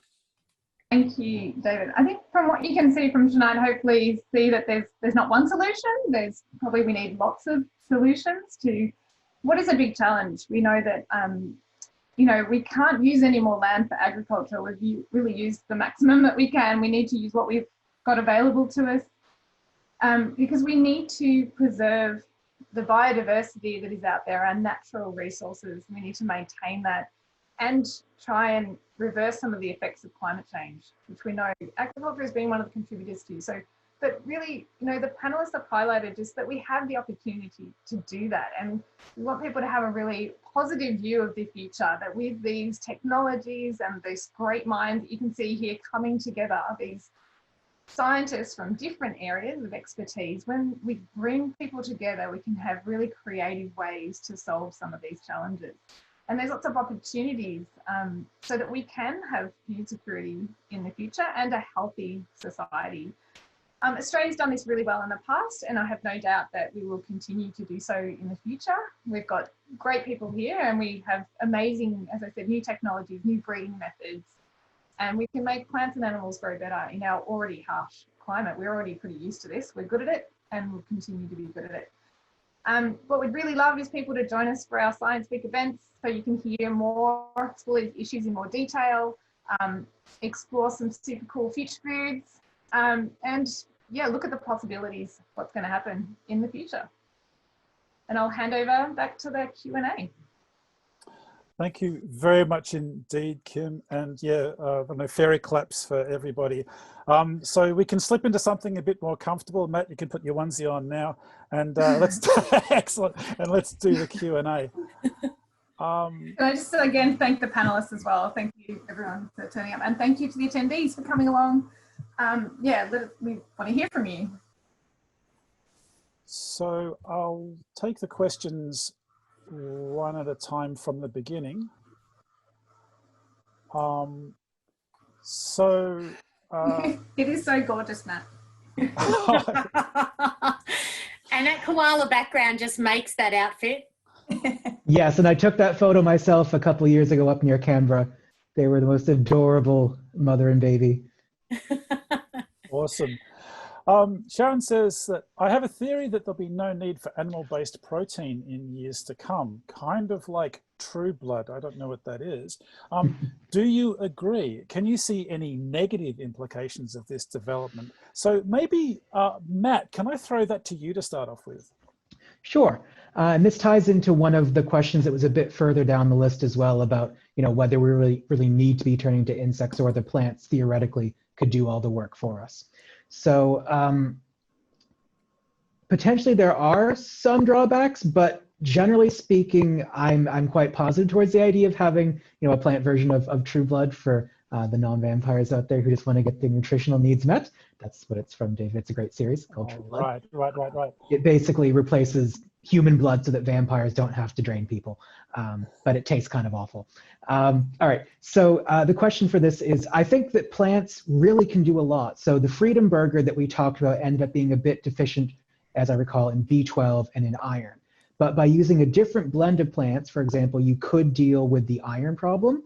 Speaker 6: Thank you, David. I think from what you can see from tonight, hopefully you see that there's not one solution. We need lots of solutions to what is a big challenge. We know that, we can't use any more land for agriculture. We've really used the maximum that we can. We need to use what we've got available to us because we need to preserve the biodiversity that is out there, our natural resources. We need to maintain that and try and reverse some of the effects of climate change, which we know agriculture has been one of the contributors to. So But really, you know, the panelists have highlighted just that we have the opportunity to do that. And we want people to have a really positive view of the future, that with these technologies and these great minds that you can see here coming together, these scientists from different areas of expertise, when we bring people together, we can have really creative ways to solve some of these challenges. And there's lots of opportunities so that we can have food security in the future and a healthy society. Australia's done this really well in the past, and I have no doubt that we will continue to do so in the future. We've got great people here, and we have amazing, as I said, new technologies, new breeding methods, and we can make plants and animals grow better in our already harsh climate. We're already pretty used to this. We're good at it, and we'll continue to be good at it. What we'd really love is people to join us for our Science Week events, so you can hear more, explore these issues in more detail, explore some super cool future foods, and yeah, look at the possibilities, what's going to happen in the future. And I'll hand over back to the Q&A.
Speaker 2: Thank you very much indeed, Kim. And yeah, fairy claps for everybody. So we can slip into something a bit more comfortable. Matt, you can put your onesie on now, and let's excellent. And let's do the Q&A.
Speaker 6: Can I just again thank the panelists as well? Thank you everyone for turning up, and thank you to the attendees for coming along. Yeah, we want to hear from you.
Speaker 2: So I'll take the questions one at a time from the beginning.
Speaker 6: It is so gorgeous, Matt.
Speaker 3: And that koala background just makes that outfit.
Speaker 5: Yes, and I took that photo myself a couple of years ago up near Canberra. They were the most adorable mother and baby.
Speaker 2: Awesome. Sharon says that I have a theory that there'll be no need for animal-based protein in years to come, kind of like True Blood. I don't know what that is. Do you agree? Can you see any negative implications of this development? So maybe, Matt, can I throw that to you to start off with?
Speaker 5: Sure. And this ties into one of the questions that was a bit further down the list as well about, you know, whether we really need to be turning to insects or the plants theoretically could do all the work for us. So potentially there are some drawbacks, but generally speaking, I'm quite positive towards the idea of having, you know, a plant version of True Blood for the non-vampires out there who just want to get their nutritional needs met. That's what it's from, David. It's a great series called True Blood.
Speaker 2: Right.
Speaker 5: It basically replaces human blood so that vampires don't have to drain people, but it tastes kind of awful. All right, so the question for this is, I think that plants really can do a lot. So the Freedom Burger that we talked about ended up being a bit deficient, as I recall, in B12 and in iron. But by using a different blend of plants, for example, you could deal with the iron problem.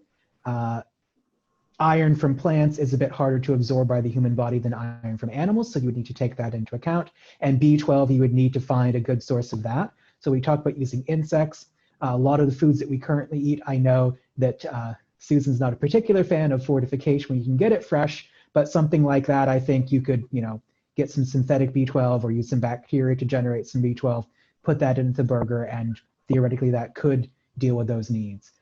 Speaker 5: Iron from plants is a bit harder to absorb by the human body than iron from animals, so you would need to take that into account. And B12, you would need to find a good source of that. So we talked about using insects. A lot of the foods that we currently eat, I know that Susan's not a particular fan of fortification when you can get it fresh, but something like that, I think you could, you know, get some synthetic B12 or use some bacteria to generate some B12, put that into the burger, and theoretically that could deal with those needs.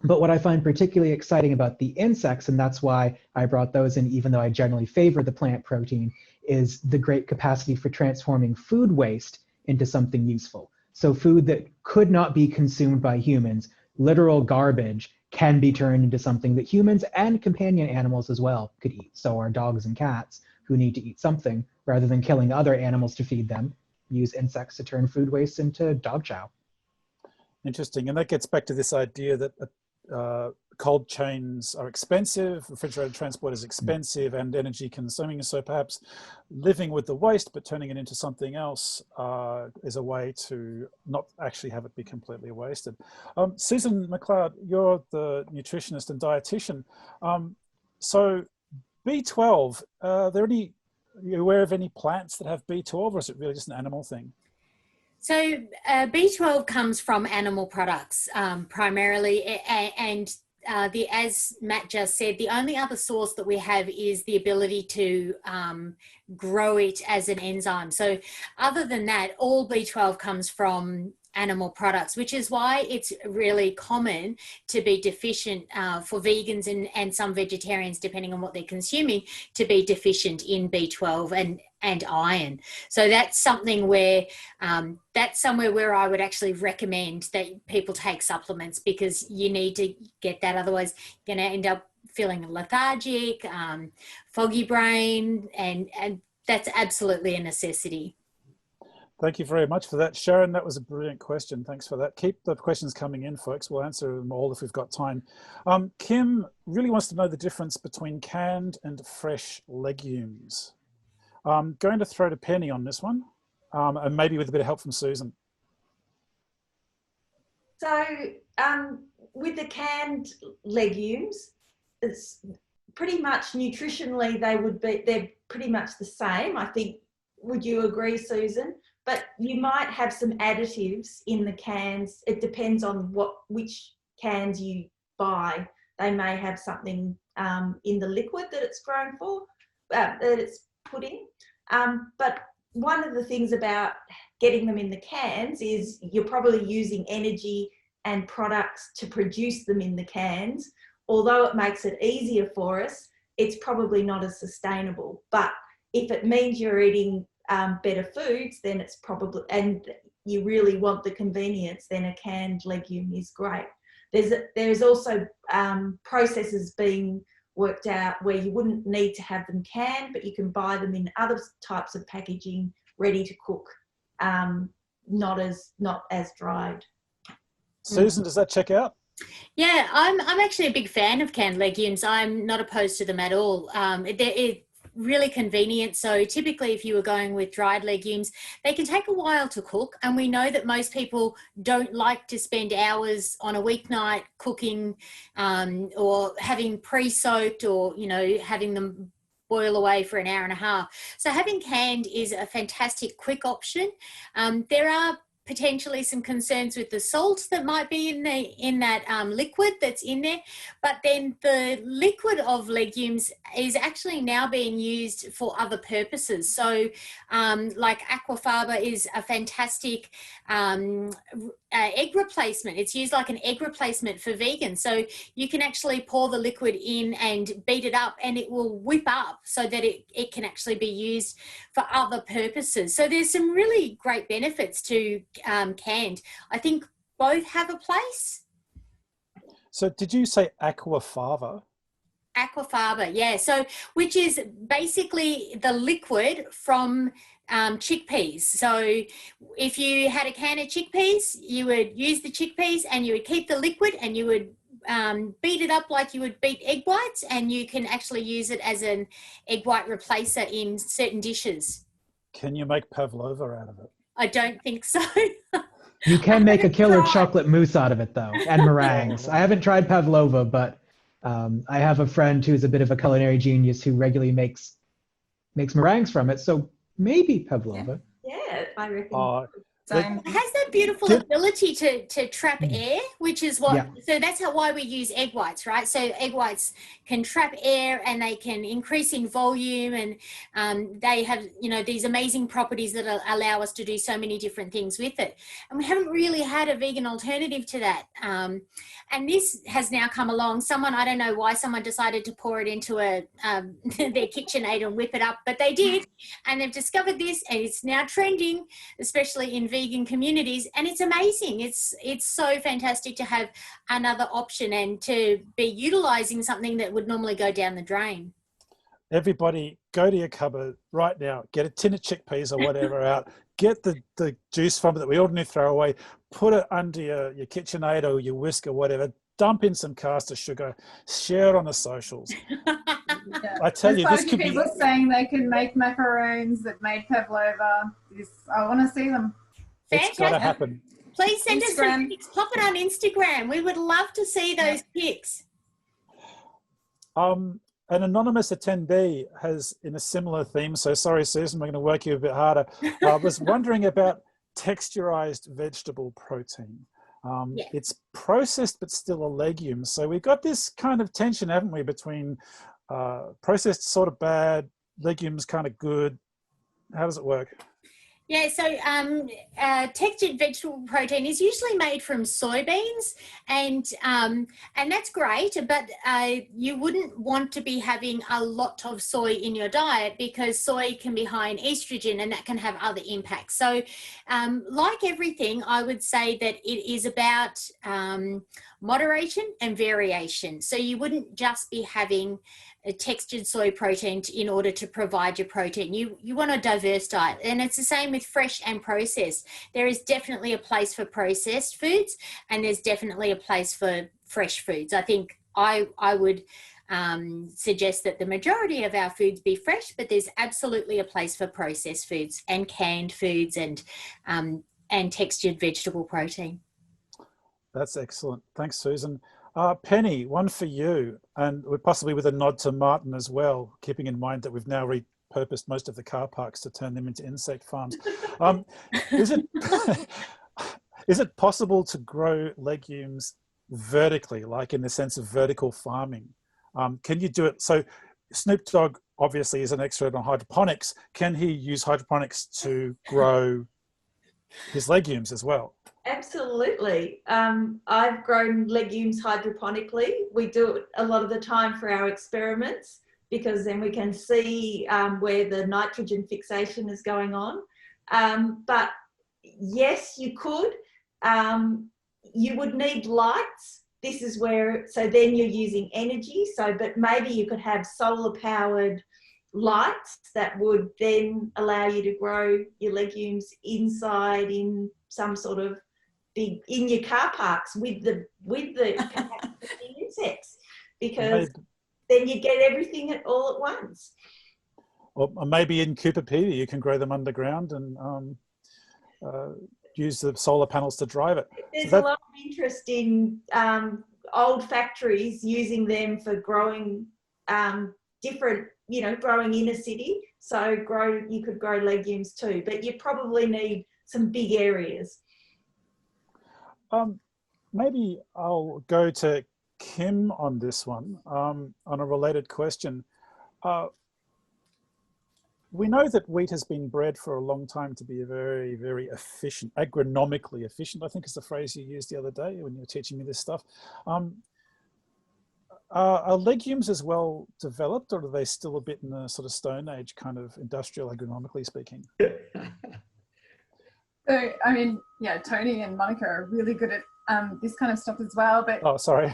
Speaker 5: But what I find particularly exciting about the insects, and that's why I brought those in, even though I generally favor the plant protein, is the great capacity for transforming food waste into something useful. So food that could not be consumed by humans, literal garbage, can be turned into something that humans and companion animals as well could eat. So our dogs and cats who need to eat something, rather than killing other animals to feed them, use insects to turn food waste into dog chow.
Speaker 2: Interesting, and that gets back to this idea that cold chains are expensive, refrigerated transport is expensive and energy consuming, so perhaps living with the waste but turning it into something else is a way to not actually have it be completely wasted. Susan McLeod, you're the nutritionist and dietitian. So B12, are you aware of any plants that have B12, or is it really just an animal thing?
Speaker 3: So B12 comes from animal products primarily, and as Matt just said, the only other source that we have is the ability to grow it as an enzyme. So other than that, all B12 comes from animal products, which is why it's really common to be deficient for vegans and some vegetarians, depending on what they're consuming, to be deficient in B12 and iron. So that's something where that's somewhere where I would actually recommend that people take supplements, because you need to get that. Otherwise, you're going to end up feeling lethargic, foggy brain, and that's absolutely a necessity.
Speaker 2: Thank you very much for that, Sharon. That was a brilliant question. Thanks for that. Keep the questions coming in, folks. We'll answer them all if we've got time. Kim really wants to know the difference between canned and fresh legumes. I'm going to throw to Penny on this one, and maybe with a bit of help from Susan.
Speaker 7: So with the canned legumes, it's pretty much nutritionally they're pretty much the same, I think. Would you agree, Susan? But you might have some additives in the cans. It depends on which cans you buy. They may have something in the liquid that it's grown for, that it's put in. But one of the things about getting them in the cans is you're probably using energy and products to produce them in the cans. Although it makes it easier for us, it's probably not as sustainable. But if it means you're eating better foods, then it's probably, and you really want the convenience, then a canned legume is great. There's also processes being worked out where you wouldn't need to have them canned, but you can buy them in other types of packaging, ready to cook, not as dried.
Speaker 2: Susan, does that check out?
Speaker 3: Yeah, I'm actually a big fan of canned legumes. I'm not opposed to them at all. It's really convenient. So typically if you were going with dried legumes, they can take a while to cook. And we know that most people don't like to spend hours on a weeknight cooking or having pre-soaked, or, you know, having them boil away for an hour and a half. So having canned is a fantastic quick option. There are potentially some concerns with the salt that might be in that liquid that's in there, but then the liquid of legumes is actually now being used for other purposes. So like aquafaba is a fantastic egg replacement. It's used like an egg replacement for vegans. So you can actually pour the liquid in and beat it up, and it will whip up so that it can actually be used for other purposes. So there's some really great benefits to canned. I think both have a place.
Speaker 2: So did you say aquafaba?
Speaker 3: Aquafaba, yeah. So which is basically the liquid from chickpeas. So if you had a can of chickpeas, you would use the chickpeas and you would keep the liquid, and you would beat it up like you would beat egg whites, and you can actually use it as an egg white replacer in certain dishes.
Speaker 2: Can you make pavlova out of it?
Speaker 3: I don't think so.
Speaker 5: You can make a killer chocolate mousse out of it, though, and meringues. I haven't tried pavlova, but I have a friend who's a bit of a culinary genius who regularly makes meringues from it. So maybe pavlova.
Speaker 7: Yeah, I reckon.
Speaker 3: It has that beautiful ability to trap air, which is what, so that's why we use egg whites, right? So egg whites can trap air, and they can increase in volume, and they have, you know, these amazing properties that allow us to do so many different things with it. And we haven't really had a vegan alternative to that. And this has now come along. I don't know why someone decided to pour it into their KitchenAid and whip it up, but they did. And they've discovered this, and it's now trending, especially in vegan communities, and it's amazing. It's so fantastic to have another option and to be utilizing something that would normally go down the drain.
Speaker 2: Everybody go to your cupboard right now, get a tin of chickpeas or whatever out, get the juice from it that we ordinarily throw away, put it under your KitchenAid or your whisk or whatever, dump in some caster sugar, share it on the socials.
Speaker 6: Yeah.
Speaker 2: I tell you, this could be...
Speaker 6: people saying they can make macaroons that made pavlova. I want to see them.
Speaker 2: It's got to happen.
Speaker 3: Please send us some pics. Pop it on Instagram. We would love to see those pics.
Speaker 2: An anonymous attendee has, in a similar theme, so sorry, Susan, we're going to work you a bit harder, was wondering about texturized vegetable protein. It's processed but still a legume. So we've got this kind of tension, haven't we, between processed sort of bad, legumes kind of good. How does it work?
Speaker 3: Yeah, so textured vegetable protein is usually made from soybeans, and that's great. But you wouldn't want to be having a lot of soy in your diet, because soy can be high in estrogen, and that can have other impacts. So, like everything, I would say that it is about moderation and variation. So you wouldn't just be having a textured soy protein in order to provide your protein. You want a diverse diet, and it's the same with fresh and processed. There is definitely a place for processed foods, and there's definitely a place for fresh foods. I think I would suggest that the majority of our foods be fresh, but there's absolutely a place for processed foods and canned foods and textured vegetable protein.
Speaker 2: That's excellent. Thanks, Susan. Penny, one for you, and possibly with a nod to Martin as well, keeping in mind that we've now repurposed most of the car parks to turn them into insect farms. Is it possible to grow legumes vertically, like in the sense of vertical farming? Can you do it? So Snoop Dogg obviously is an expert on hydroponics. Can he use hydroponics to grow his legumes as well?
Speaker 7: Absolutely. I've grown legumes hydroponically. We do it a lot of the time for our experiments, because then we can see where the nitrogen fixation is going on. But yes, you could. You would need lights. This is where, so then you're using energy. But maybe you could have solar powered lights that would then allow you to grow your legumes inside in some sort of big, in your car parks with the insects, because then you get everything all at once.
Speaker 2: Or maybe in Cooperpedia you can grow them underground and use the solar panels to drive it.
Speaker 7: There's a lot of interest in old factories using them for growing different, growing in a city. So you could grow legumes too, but you probably need some big areas.
Speaker 2: Maybe I'll go to Kim on this one, on a related question. We know that wheat has been bred for a long time to be a very, very efficient, agronomically efficient, I think is the phrase you used the other day when you were teaching me this stuff. Are legumes as well developed, or are they still a bit in a sort of Stone Age kind of industrial agronomically speaking?
Speaker 6: So, I mean, yeah, Tony and Monica are really good at this kind of stuff as well. But
Speaker 2: oh, sorry.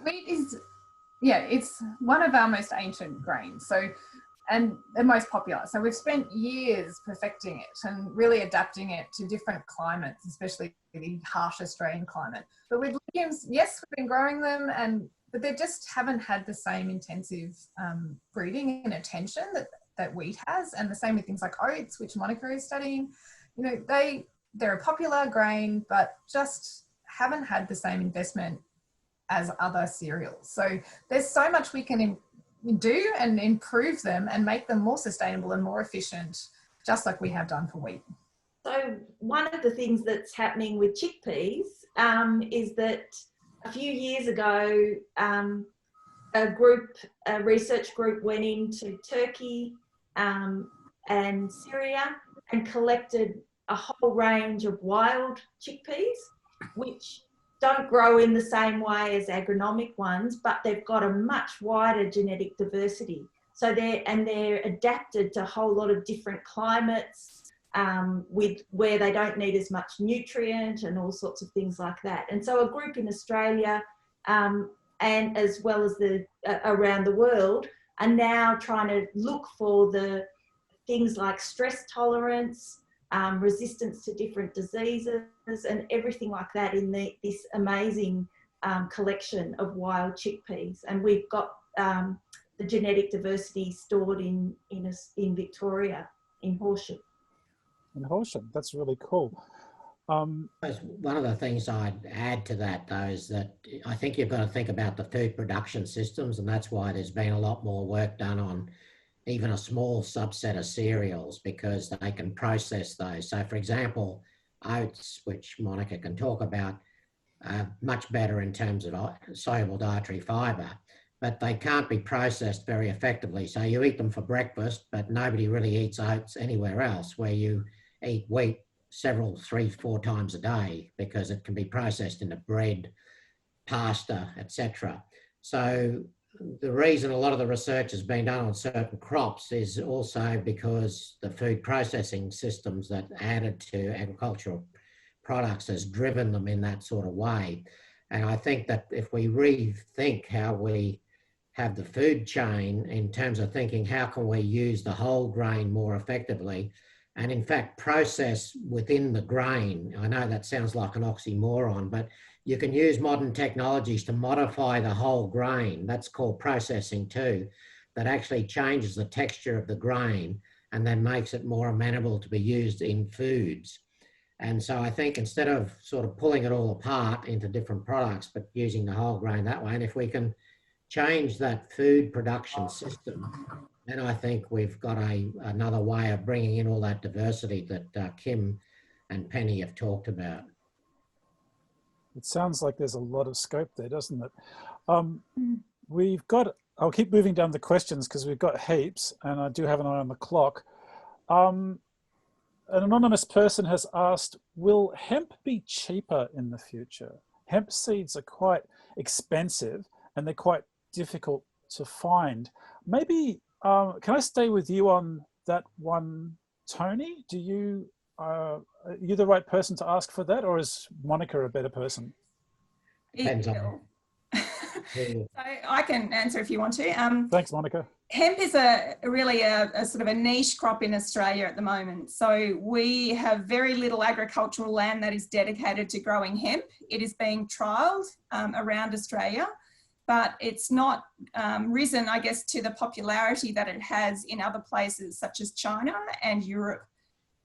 Speaker 6: Wheat is, it's one of our most ancient grains. So, and the most popular. So we've spent years perfecting it and really adapting it to different climates, especially the harsh Australian climate. But with legumes, yes, we've been growing them, but they just haven't had the same intensive breeding and attention that wheat has. And the same with things like oats, which Monica is studying. They're a popular grain, but just haven't had the same investment as other cereals. So there's so much we can do and improve them and make them more sustainable and more efficient, just like we have done for wheat.
Speaker 7: So one of the things that's happening with chickpeas is that a few years ago, a research group went into Turkey and Syria and collected a whole range of wild chickpeas, which don't grow in the same way as agronomic ones, but they've got a much wider genetic diversity. So they're adapted to a whole lot of different climates, where they don't need as much nutrient and all sorts of things like that. And so a group in Australia and as well as around the world are now trying to look for the things like stress tolerance, resistance to different diseases, and everything like that in this amazing collection of wild chickpeas. And we've got the genetic diversity stored in Victoria, in Horsham.
Speaker 2: In Horsham, that's really cool.
Speaker 1: One of the things I'd add to that, though, is that I think you've got to think about the food production systems, and that's why there's been a lot more work done on even a small subset of cereals, because they can process those. So, for example, oats, which Monica can talk about, much better in terms of soluble dietary fibre, but they can't be processed very effectively. So you eat them for breakfast, but nobody really eats oats anywhere else. Where you eat wheat several, 3-4 times a day because it can be processed into bread, pasta, etc. So the reason a lot of the research has been done on certain crops is also because the food processing systems that added to agricultural products has driven them in that sort of way. And I think that if we rethink how we have the food chain in terms of thinking how can we use the whole grain more effectively, and in fact process within the grain. I know that sounds like an oxymoron, but you can use modern technologies to modify the whole grain. That's called processing too, that actually changes the texture of the grain and then makes it more amenable to be used in foods. And so I think instead of sort of pulling it all apart into different products, but using the whole grain that way, and if we can change that food production system, then I think we've got another way of bringing in all that diversity that Kim and Penny have talked about.
Speaker 2: It sounds like there's a lot of scope there, doesn't it? We've got, I'll keep moving down the questions because we've got heaps and I do have an eye on the clock. An anonymous person has asked, will hemp be cheaper in the future? Hemp seeds are quite expensive and they're quite difficult to find. Maybe, can I stay with you on that one, Tony? Do you, are you the right person to ask for that, or is Monica a better person?
Speaker 1: Depends on.
Speaker 4: So I can answer if you want to.
Speaker 2: Thanks, Monica.
Speaker 4: Hemp is really a sort of a niche crop in Australia at the moment. So we have very little agricultural land that is dedicated to growing hemp. It is being trialled around Australia, but it's not risen, I guess, to the popularity that it has in other places such as China and Europe.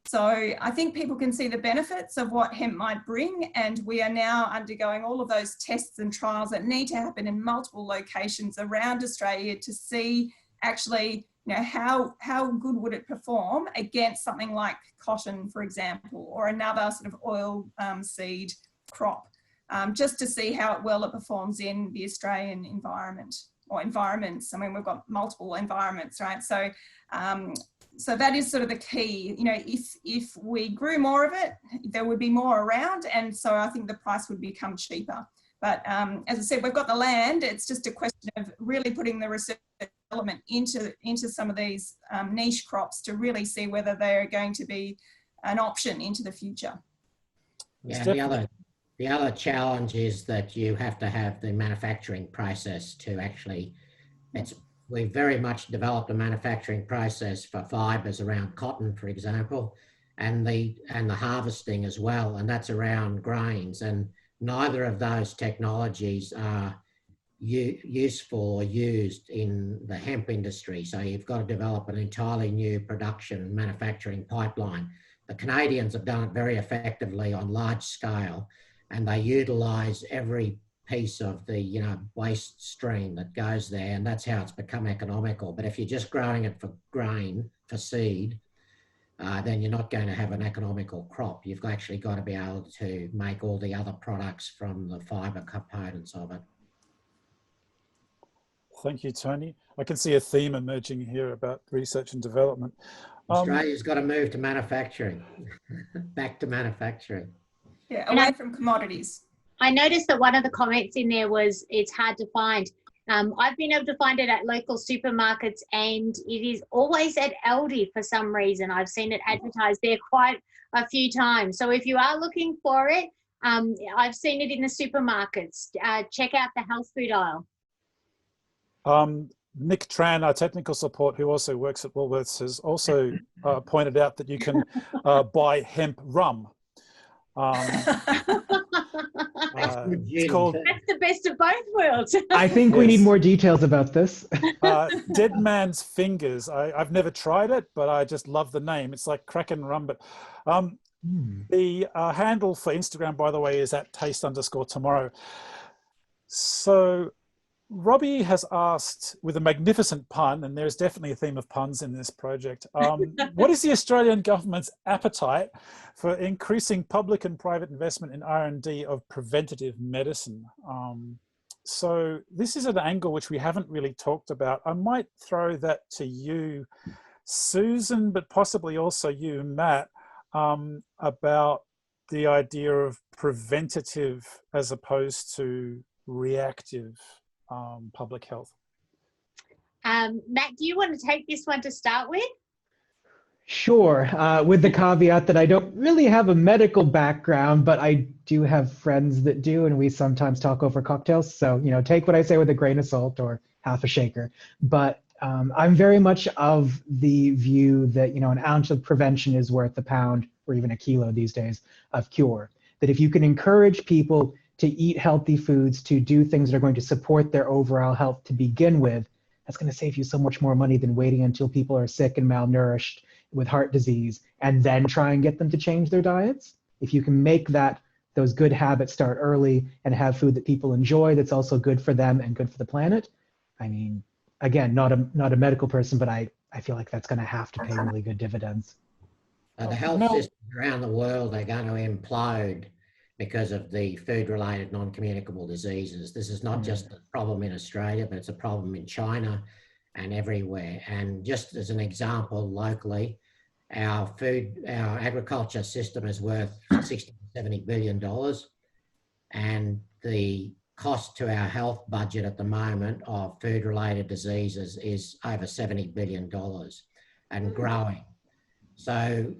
Speaker 4: So I think people can see the benefits of what hemp might bring, and we are now undergoing all of those tests and trials that need to happen in multiple locations around Australia to see actually, you know, how good would it perform against something like cotton, for example, or another sort of oil seed crop, just to see how well it performs in the Australian environment or environments. I mean, we've got multiple environments, right? So, so that is sort of the key. You know, if we grew more of it, there would be more around, and so I think the price would become cheaper. But as I said, we've got the land. It's just a question of really putting the research element into some of these niche crops to really see whether they're going to be an option into the future.
Speaker 1: Yeah, the other challenge is that you have to have the manufacturing process to actually, we've very much developed a manufacturing process for fibers around cotton, for example, and the harvesting as well, and that's around grains. And neither of those technologies are useful or used in the hemp industry. So you've got to develop an entirely new production manufacturing pipeline. The Canadians have done it very effectively on large scale, and they utilize every piece of the waste stream that goes there, and that's how it's become economical. But if you're just growing it for grain, for seed, then you're not going to have an economical crop. You've actually got to be able to make all the other products from the fiber components of it.
Speaker 2: Thank you, Tony. I can see a theme emerging here about research and development.
Speaker 1: Australia's got to move to manufacturing, back to manufacturing.
Speaker 4: Yeah, away from commodities.
Speaker 3: I noticed that one of the comments in there was it's hard to find. I've been able to find it at local supermarkets, and it is always at Aldi for some reason. I've seen it advertised there quite a few times. So if you are looking for it, I've seen it in the supermarkets. Check out the health food aisle.
Speaker 2: Nick Tran, our technical support, who also works at Woolworths, has also pointed out that you can buy hemp rum. It's called,
Speaker 3: that's the best of both worlds.
Speaker 5: I think we need more details about this.
Speaker 2: Dead Man's Fingers. I've never tried it, but I just love the name. It's like Kraken rum. But the handle for Instagram, by the way, is at taste_tomorrow. So Robbie has asked, with a magnificent pun, and there's definitely a theme of puns in this project, what is the Australian government's appetite for increasing public and private investment in R&D of preventative medicine? So this is an angle which we haven't really talked about. I might throw that to you, Susan, but possibly also you, Matt. about the idea of preventative as opposed to reactive public health.
Speaker 3: Matt, do you want to take this one to start with?
Speaker 5: Sure, with the caveat that I don't really have a medical background, but I do have friends that do, and we sometimes talk over cocktails. So, take what I say with a grain of salt or half a shaker. But I'm very much of the view that, an ounce of prevention is worth a pound or even a kilo these days of cure. That if you can encourage people to eat healthy foods, to do things that are going to support their overall health to begin with, that's going to save you so much more money than waiting until people are sick and malnourished with heart disease and then try and get them to change their diets. If you can make those good habits start early and have food that people enjoy that's also good for them and good for the planet. I mean, again, not a medical person, but I feel like that's going to have to pay really good dividends.
Speaker 1: The health systems around the world are going to implode because of the food-related non-communicable diseases. This is not just a problem in Australia, but it's a problem in China and everywhere. And just as an example, locally, our agriculture system is worth $60 to $70 billion, and the cost to our health budget at the moment of food-related diseases is over $70 billion and growing. So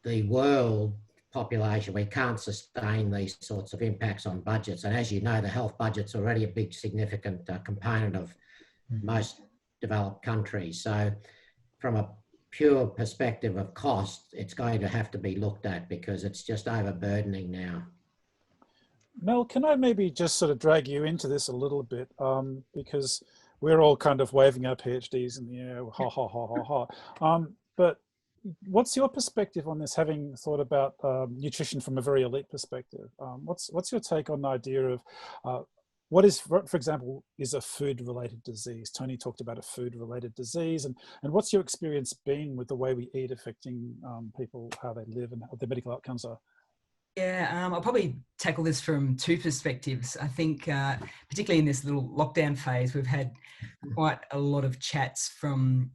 Speaker 1: the world population, we can't sustain these sorts of impacts on budgets. And as you know, the health budget's already a big significant component of most developed countries. So from a pure perspective of cost, it's going to have to be looked at because it's just overburdening now.
Speaker 2: Mel, can I maybe just sort of drag you into this a little bit? Because we're all kind of waving our PhDs in the air, ha, ha, ha, ha, ha. But what's your perspective on this, having thought about nutrition from a very elite perspective? What's your take on the idea of what is, for example, is a food-related disease? Tony talked about a food-related disease, and what's your experience been with the way we eat affecting people, how they live and what their medical outcomes are?
Speaker 8: Yeah, I'll probably tackle this from two perspectives. I think, particularly in this little lockdown phase, we've had quite a lot of chats from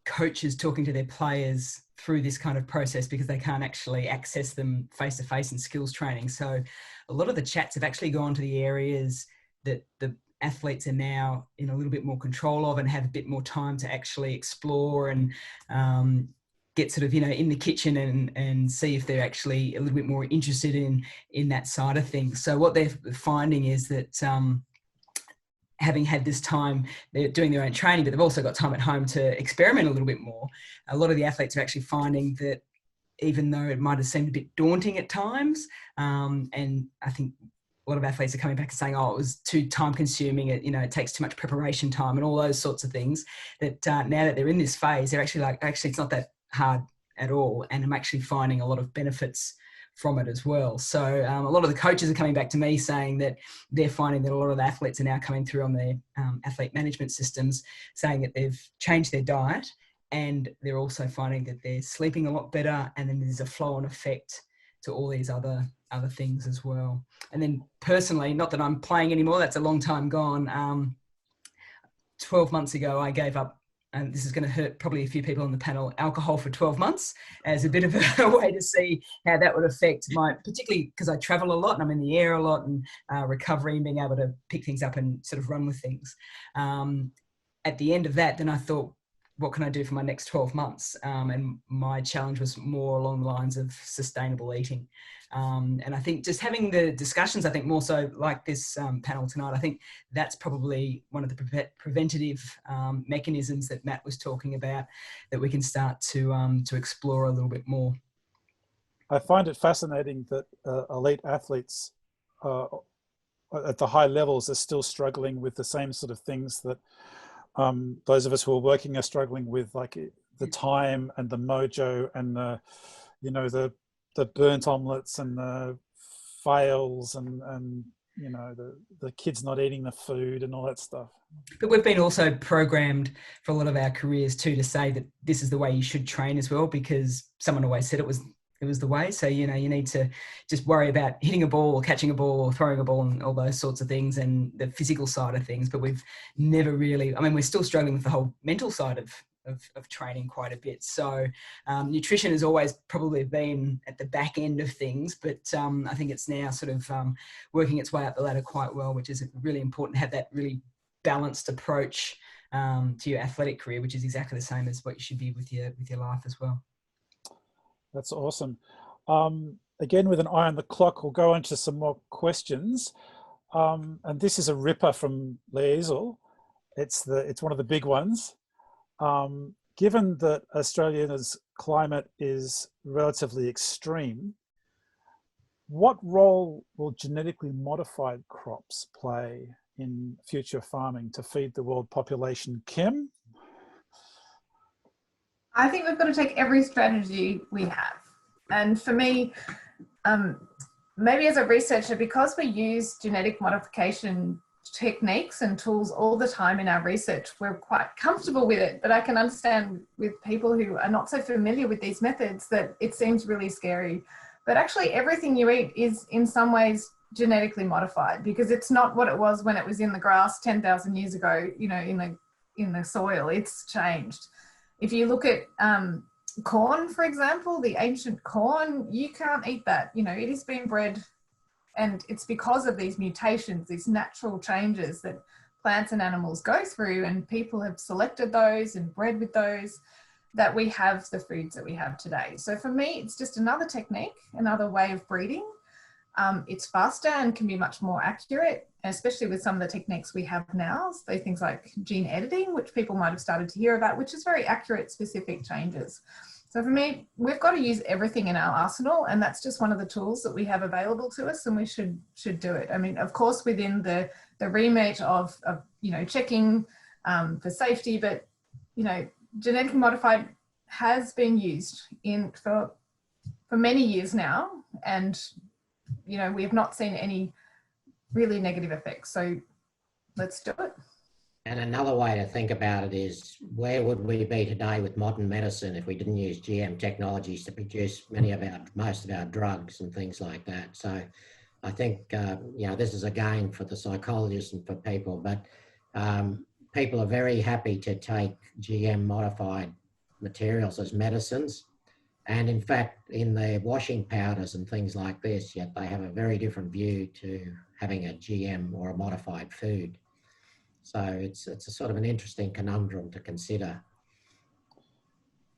Speaker 8: coaches talking to their players through this kind of process because they can't actually access them face-to-face in skills training. So a lot of the chats have actually gone to the areas that the athletes are now in a little bit more control of and have a bit more time to actually explore and get sort of, in the kitchen and see if they're actually a little bit more interested in that side of things. So what they're finding is that having had this time, they're doing their own training, but they've also got time at home to experiment a little bit more. A lot of the athletes are actually finding that even though it might have seemed a bit daunting at times, and I think a lot of athletes are coming back and saying, oh, it was too time consuming, it takes too much preparation time and all those sorts of things, that now that they're in this phase, they're actually like, actually, it's not that hard at all. And I'm actually finding a lot of benefits from it as well. So a lot of the coaches are coming back to me saying that they're finding that a lot of the athletes are now coming through on their athlete management systems, saying that they've changed their diet, and they're also finding that they're sleeping a lot better. And then there's a flow-on effect to all these other things as well. And then personally, not that I'm playing anymore, that's a long time gone. 12 months ago, I gave up, and this is going to hurt probably a few people on the panel, alcohol for 12 months as a bit of a way to see how that would affect particularly because I travel a lot and I'm in the air a lot, and recovery and being able to pick things up and sort of run with things. At the end of that, then I thought, what can I do for my next 12 months? And my challenge was more along the lines of sustainable eating. And I think just having the discussions, I think more so like this panel tonight, I think that's probably one of the preventative mechanisms that Matt was talking about that we can start to explore a little bit more.
Speaker 2: I find it fascinating that elite athletes at the high levels are still struggling with the same sort of things that those of us who are working are struggling with, like the time and the mojo and the burnt omelets and the fails and the kids not eating the food and all that stuff.
Speaker 8: But we've been also programmed for a lot of our careers too to say that this is the way you should train as well, because someone always said it was the way. So, you need to just worry about hitting a ball or catching a ball or throwing a ball and all those sorts of things and the physical side of things. But we've never really, we're still struggling with the whole mental side of of training quite a bit. So nutrition has always probably been at the back end of things, but I think it's now sort of working its way up the ladder quite well, which is really important to have that really balanced approach to your athletic career, which is exactly the same as what you should be with your life as well.
Speaker 2: That's awesome. Again, with an eye on the clock, we'll go into some more questions. And this is a ripper from Liesl. It's one of the big ones. Given that Australia's climate is relatively extreme, what role will genetically modified crops play in future farming to feed the world population? Kim?
Speaker 6: I think we've got to take every strategy we have. And for me, maybe as a researcher, because we use genetic modification techniques and tools all the time in our research, we're quite comfortable with it. But I can understand with people who are not so familiar with these methods that it seems really scary. But actually everything you eat is in some ways genetically modified, because it's not what it was when it was in the grass 10,000 years ago, you know, in the soil. It's changed. If you look at corn, for example, the ancient corn, you can't eat that. You know, it has been bred, and it's because of these mutations, these natural changes that plants and animals go through, and people have selected those and bred with those, that we have the foods that we have today. So for me, it's just another technique, another way of breeding. It's faster and can be much more accurate, especially with some of the techniques we have now. So things like gene editing, which people might have started to hear about, which is very accurate, specific changes. So for me, we've got to use everything in our arsenal, and that's just one of the tools that we have available to us, and we should do it. I mean, of course, within the remit of you know, checking for safety, but you know, genetically modified has been used for many years now, and you know, we have not seen any really negative effects. So let's do it.
Speaker 1: And another way to think about it is, where would we be today with modern medicine if we didn't use GM technologies to produce most of our drugs and things like that? So I think, you know, this is a gain for the psychologists and for people, but people are very happy to take GM modified materials as medicines. And in fact, in their washing powders and things like this, yet they have a very different view to having a GM or a modified food. So it's a sort of an interesting conundrum to consider.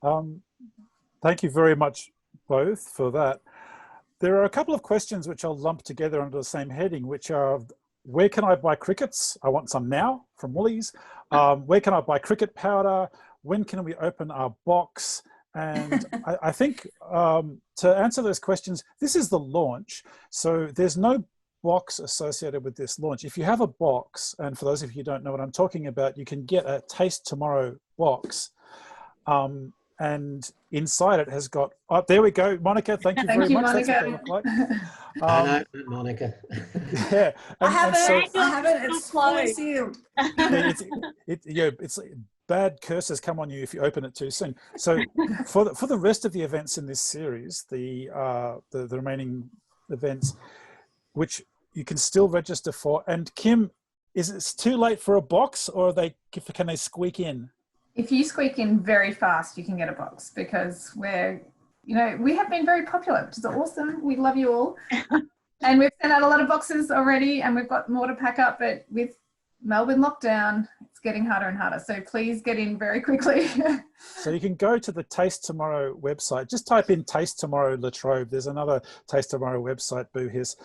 Speaker 2: Thank you very much both for that. There are a couple of questions which I'll lump together under the same heading, which are, where can I buy crickets? I want some now from Woolies. Where can I buy cricket powder? When can we open our box? And I think to answer those questions, this is the launch. So there's no box associated with this launch. If you have a box, and for those of you who don't know what I'm talking about, you can get a Taste Tomorrow box. And inside it has got, oh, there we go. Monica, thank you very much.
Speaker 6: Monica.
Speaker 2: That's what they look like.
Speaker 1: I know, Monica.
Speaker 2: Yeah.
Speaker 4: I have it. It's fully sealed.
Speaker 2: It's bad curses come on you if you open it too soon. So for the rest of the events in this series, the remaining events, which you can still register for. And Kim, is it too late for a box, or can they squeak in?
Speaker 6: If you squeak in very fast, you can get a box, because we have been very popular, which is awesome. We love you all. And we've sent out a lot of boxes already, and we've got more to pack up, but with Melbourne lockdown, it's getting harder and harder. So please get in very quickly.
Speaker 2: So you can go to the Taste Tomorrow website. Just type in Taste Tomorrow La Trobe. There's another Taste Tomorrow website, Boo Hiss,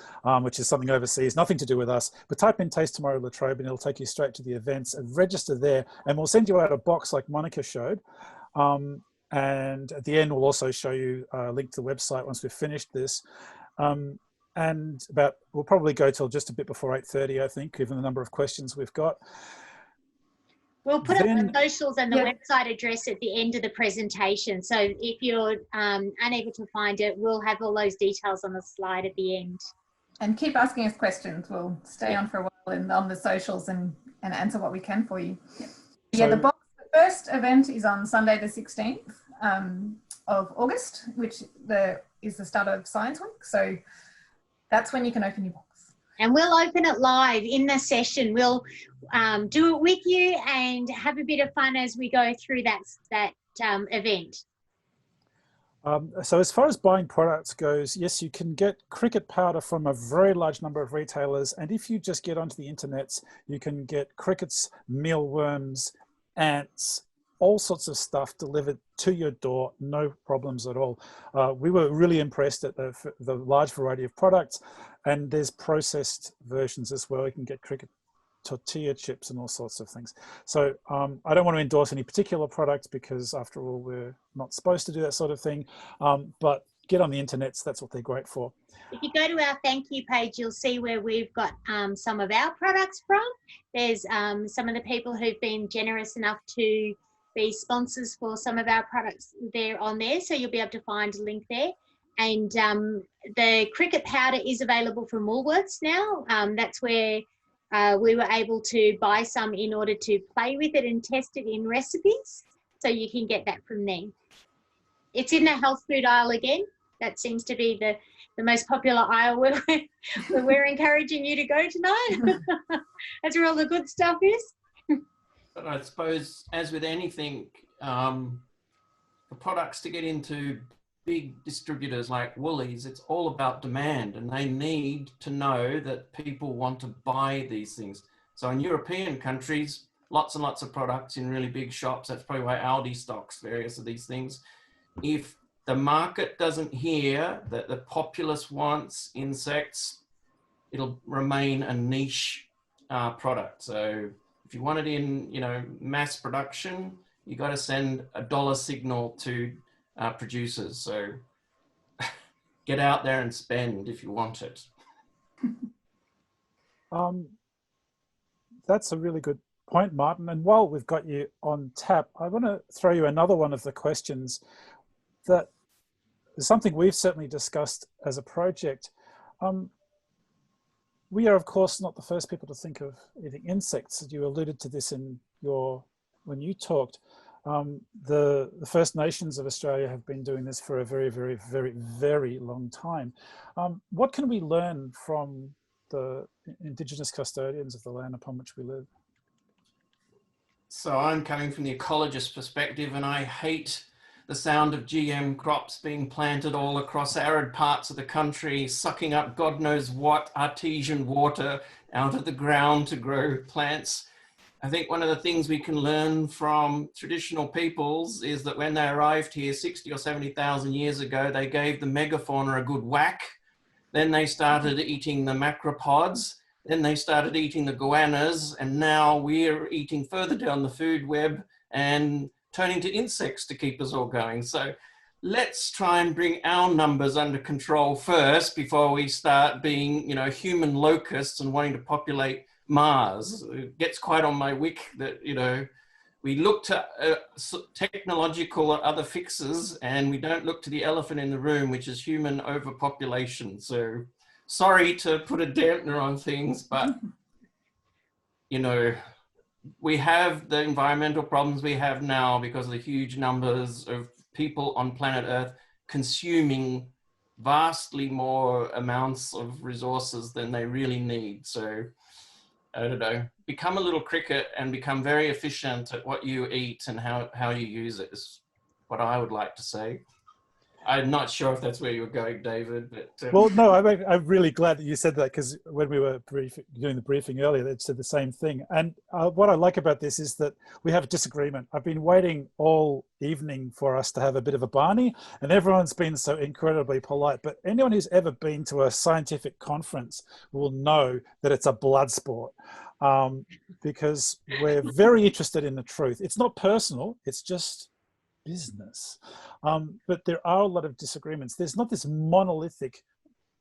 Speaker 2: which is something overseas, nothing to do with us. But type in Taste Tomorrow La Trobe and it'll take you straight to the events, and register there. And we'll send you out a box like Monica showed. And at the end, we'll also show you a link to the website once we've finished this. And we'll probably go till just a bit before 8:30, I think, given the number of questions we've got.
Speaker 3: We'll put up the socials and the website address at the end of the presentation. So if you're unable to find it, we'll have all those details on the slide at the end.
Speaker 6: And keep asking us questions. We'll stay on for a while and on the socials and answer what we can for you. The first event is on Sunday the 16th of August, which is the start of Science Week. So that's when you can open your box.
Speaker 3: And we'll open it live in the session. We'll do it with you and have a bit of fun as we go through that event.
Speaker 2: So as far as buying products goes, yes, you can get cricket powder from a very large number of retailers. And if you just get onto the internets, you can get crickets, mealworms, ants, all sorts of stuff delivered to your door, no problems at all. We were really impressed at the large variety of products, and there's processed versions as well. You can get cricket tortilla chips and all sorts of things. So I don't want to endorse any particular products because after all, we're not supposed to do that sort of thing, but get on the internets, that's what they're great for.
Speaker 3: If you go to our thank you page, you'll see where we've got some of our products from. There's some of the people who've been generous enough to be sponsors for some of our products there on there. So you'll be able to find a link there. And the cricket powder is available from Woolworths now. That's where we were able to buy some in order to play with it and test it in recipes. So you can get that from there. It's in the health food aisle again. That seems to be the most popular aisle where we're encouraging you to go tonight. That's where all the good stuff is.
Speaker 9: But I suppose, as with anything, for products to get into big distributors like Woolies, it's all about demand, and they need to know that people want to buy these things. So in European countries, lots and lots of products in really big shops. That's probably why Aldi stocks various of these things. If the market doesn't hear that the populace wants insects, it'll remain a niche product. So if you want it in, mass production, you got to send a dollar signal to producers. So get out there and spend if you want it.
Speaker 2: That's a really good point, Martin. And while we've got you on tap, I want to throw you another one of the questions that is something we've certainly discussed as a project. We are, of course, not the first people to think of eating insects. You alluded to this when you talked. The First Nations of Australia have been doing this for a very, very, very, very long time. What can we learn from the Indigenous custodians of the land upon which we live?
Speaker 9: So I'm coming from the ecologist perspective, and I hate the sound of GM crops being planted all across arid parts of the country, sucking up God knows what artesian water out of the ground to grow plants. I think one of the things we can learn from traditional peoples is that when they arrived here 60 or 70,000 years ago, they gave the megafauna a good whack. Then they started eating the macropods. Then they started eating the goannas. And now we're eating further down the food web and turning to insects to keep us all going. So let's try and bring our numbers under control first before we start being, human locusts and wanting to populate Mars. It gets quite on my wick that, we look to technological or other fixes, and we don't look to the elephant in the room, which is human overpopulation. So sorry to put a dampener on things, but, we have the environmental problems we have now because of the huge numbers of people on planet Earth consuming vastly more amounts of resources than they really need. So I don't know, become a little cricket and become very efficient at what you eat and how you use it is what I would like to say. I'm not sure if that's where you were going, David. But
Speaker 2: well, no, I'm really glad that you said that, because when we were doing the briefing earlier, they said the same thing. And what I like about this is that we have a disagreement. I've been waiting all evening for us to have a bit of a Barney, and everyone's been so incredibly polite. But anyone who's ever been to a scientific conference will know that it's a blood sport, because we're very interested in the truth. It's not personal, it's just business. But there are a lot of disagreements. There's not this monolithic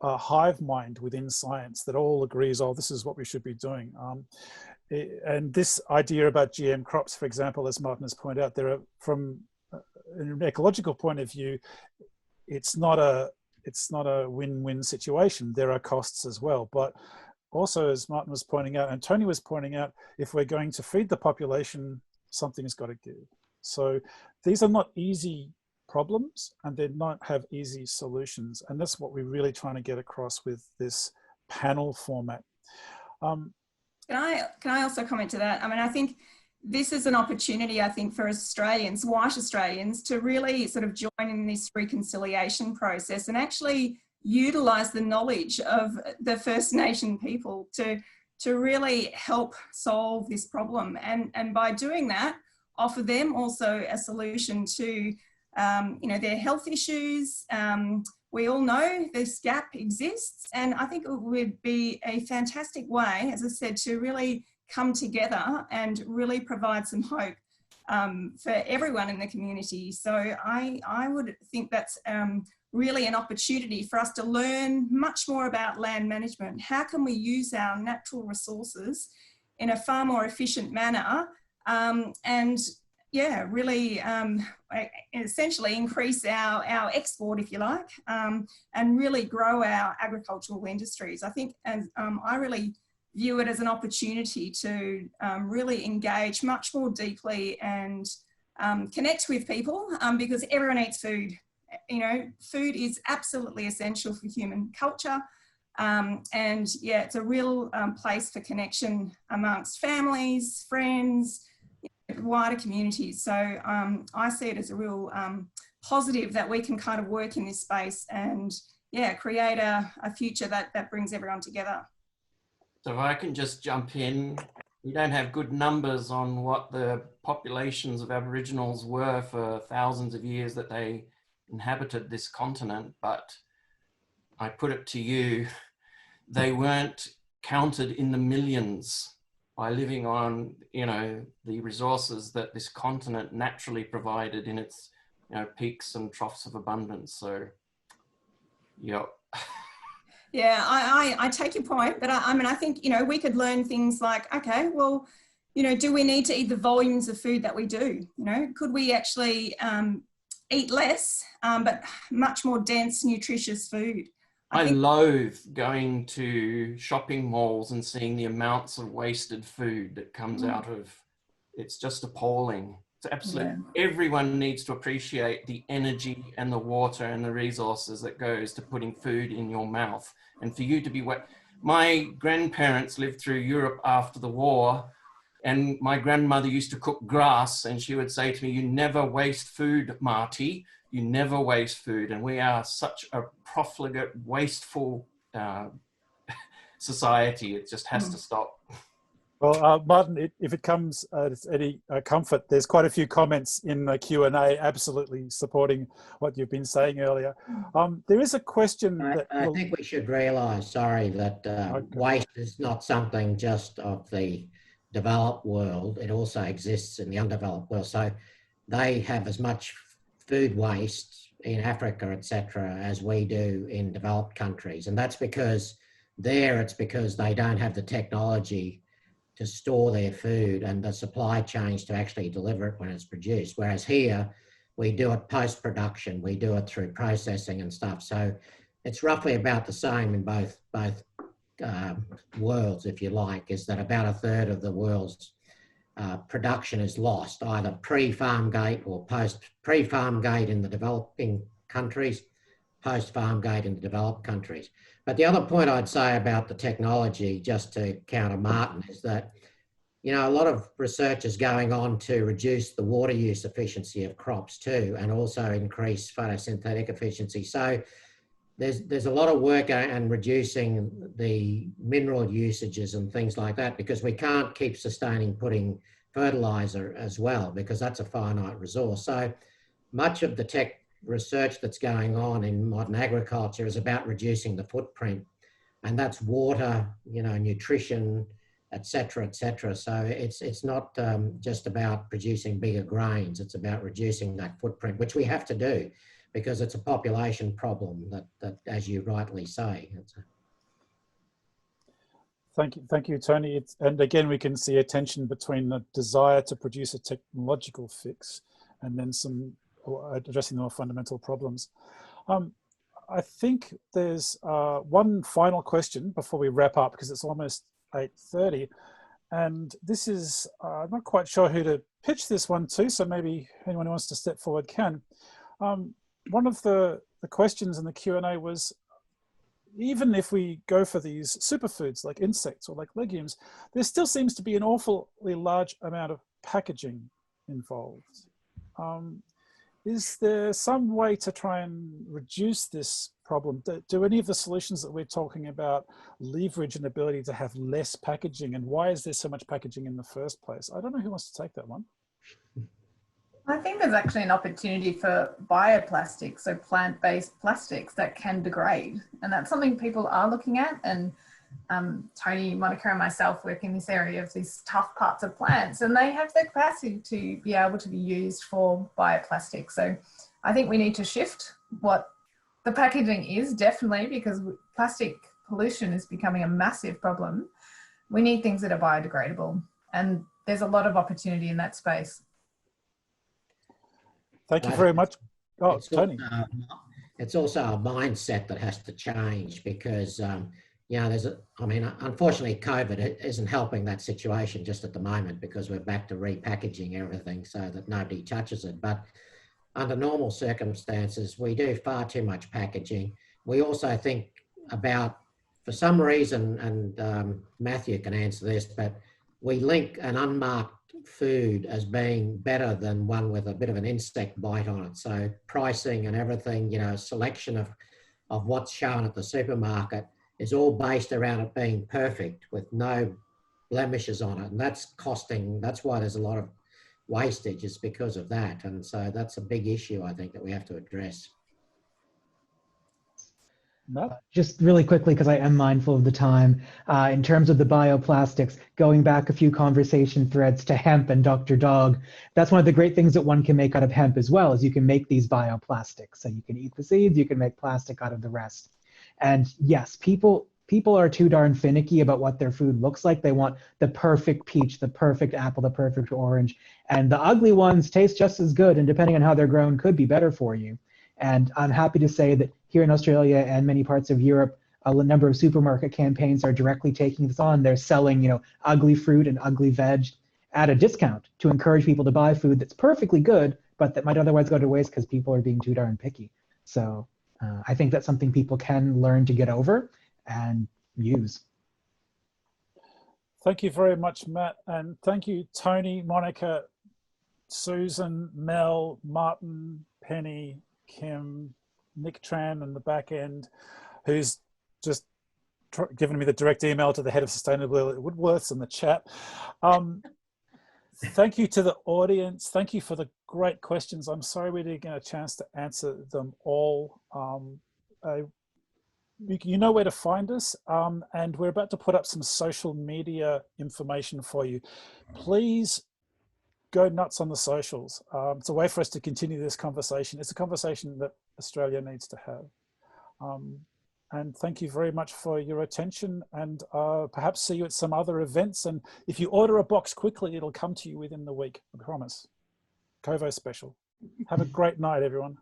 Speaker 2: hive mind within science that all agrees, oh, this is what we should be doing. And this idea about GM crops, for example, as Martin has pointed out, there are, from an ecological point of view, it's not a win-win situation. There are costs as well. But also, as Martin was pointing out, and Tony was pointing out, if we're going to feed the population, something has got to give. So these are not easy problems, and they don't have easy solutions. And that's what we're really trying to get across with this panel format.
Speaker 4: Can I also comment to that? I mean, I think this is an opportunity, I think, for Australians, white Australians, to really sort of join in this reconciliation process and actually utilise the knowledge of the First Nation people to really help solve this problem. And by doing that, offer them also a solution to, their health issues. We all know this gap exists, and I think it would be a fantastic way, as I said, to really come together and really provide some hope for everyone in the community. So I would think that's really an opportunity for us to learn much more about land management. How can we use our natural resources in a far more efficient manner, and really essentially increase our export, if you like, and really grow our agricultural industries. I think, and I really view it as an opportunity to really engage much more deeply and connect with people, because everyone eats food. You know, food is absolutely essential for human culture. And yeah, it's a real place for connection amongst families, friends, wider communities. So I see it as a real positive that we can kind of work in this space and create a future that brings everyone together.
Speaker 9: So if I can just jump in, we don't have good numbers on what the populations of Aboriginals were for thousands of years that they inhabited this continent, but I put it to you, they weren't counted in the millions by living on, the resources that this continent naturally provided in its, peaks and troughs of abundance. So, yeah.
Speaker 4: Yeah, I take your point, but I mean, I think, we could learn things like, okay, well, do we need to eat the volumes of food that we do? Could we actually eat less, but much more dense, nutritious food?
Speaker 9: I loathe going to shopping malls and seeing the amounts of wasted food that comes out of, it's just appalling. It's absolutely, everyone needs to appreciate the energy and the water and the resources that goes to putting food in your mouth. And for you to be my grandparents lived through Europe after the war, and my grandmother used to cook grass, and she would say to me, "You never waste food, Marty. You never waste food." And we are such a profligate, wasteful society. It just has to stop.
Speaker 2: Well, Martin, if it comes as any comfort, there's quite a few comments in the Q&A absolutely supporting what you've been saying earlier. There is a question
Speaker 1: I think we should realise, that waste is not something just of the developed world. It also exists in the undeveloped world. So they have as much food waste in Africa, etc., as we do in developed countries. And that's because it's because they don't have the technology to store their food and the supply chains to actually deliver it when it's produced. Whereas here, we do it post-production, we do it through processing and stuff. So it's roughly about the same in both worlds, if you like, is that about a third of the world's production is lost, either pre-farm gate or pre-farm gate in the developing countries, post-farm gate in the developed countries. But the other point I'd say about the technology, just to counter Martin, is that, a lot of research is going on to reduce the water use efficiency of crops too, and also increase photosynthetic efficiency. So there's a lot of work on reducing the mineral usages and things like that, because we can't keep sustaining putting fertilizer as well, because that's a finite resource. So much of the tech research that's going on in modern agriculture is about reducing the footprint, and that's water, nutrition, etc., etc. So it's not just about producing bigger grains, it's about reducing that footprint, which we have to do because it's a population problem that as you rightly say.
Speaker 2: Thank you, Tony. And again, we can see a tension between the desire to produce a technological fix and then addressing the more fundamental problems. I think there's one final question before we wrap up, because it's almost 8:30, and this is, I'm not quite sure who to pitch this one to, so maybe anyone who wants to step forward can. One of the questions in the Q&A was, even if we go for these superfoods like insects or like legumes, there still seems to be an awfully large amount of packaging involved. Is there some way to try and reduce this problem? Do any of the solutions that we're talking about leverage an ability to have less packaging? And why is there so much packaging in the first place? I don't know who wants to take that one.
Speaker 6: I think there's actually an opportunity for bioplastics, so plant-based plastics that can degrade. And that's something people are looking at. And Tony, Monica and myself work in this area of these tough parts of plants, and they have the capacity to be able to be used for bioplastics. So I think we need to shift what the packaging is, definitely, because plastic pollution is becoming a massive problem. We need things that are biodegradable, and there's a lot of opportunity in that space.
Speaker 2: Thank you very much. Oh, Tony.
Speaker 1: It's also a mindset that has to change because, you know, unfortunately, COVID isn't helping that situation just at the moment because we're back to repackaging everything so that nobody touches it. But under normal circumstances, we do far too much packaging. We also think about, for some reason, and Matthew can answer this, but we link an unmarked food as being better than one with a bit of an insect bite on it. So pricing and everything, you know, selection of what's shown at the supermarket is all based around it being perfect with no blemishes on it. And that's why there's a lot of wastage, is because of that. And so that's a big issue, I think, that we have to address.
Speaker 5: Just really quickly, because I am mindful of the time, in terms of the bioplastics, going back a few conversation threads to hemp and Dr. Dog, that's one of the great things that one can make out of hemp as well, is you can make these bioplastics. So you can eat the seeds, you can make plastic out of the rest. And yes, people are too darn finicky about what their food looks like. They want the perfect peach, the perfect apple, the perfect orange, and the ugly ones taste just as good, and depending on how they're grown, could be better for you. And I'm happy to say that here in Australia and many parts of Europe, a number of supermarket campaigns are directly taking this on. They're selling, you know, ugly fruit and ugly veg at a discount to encourage people to buy food that's perfectly good, but that might otherwise go to waste because people are being too darn picky. So I think that's something people can learn to get over and use.
Speaker 2: Thank you very much, Matt. And thank you, Tony, Monica, Susan, Mel, Martin, Penny, Kim, Nick Tran in the back end, who's just given me the direct email to the head of sustainability at Woodworths in the chat. Thank you to the audience. Thank you for the great questions. I'm sorry we didn't get a chance to answer them all. You know where to find us, and we're about to put up some social media information for you. Please go nuts on the socials. It's a way for us to continue this conversation. It's a conversation that Australia needs to have. And thank you very much for your attention, and perhaps see you at some other events. And if you order a box quickly, it'll come to you within the week, I promise. Covo special. Have a great night, everyone.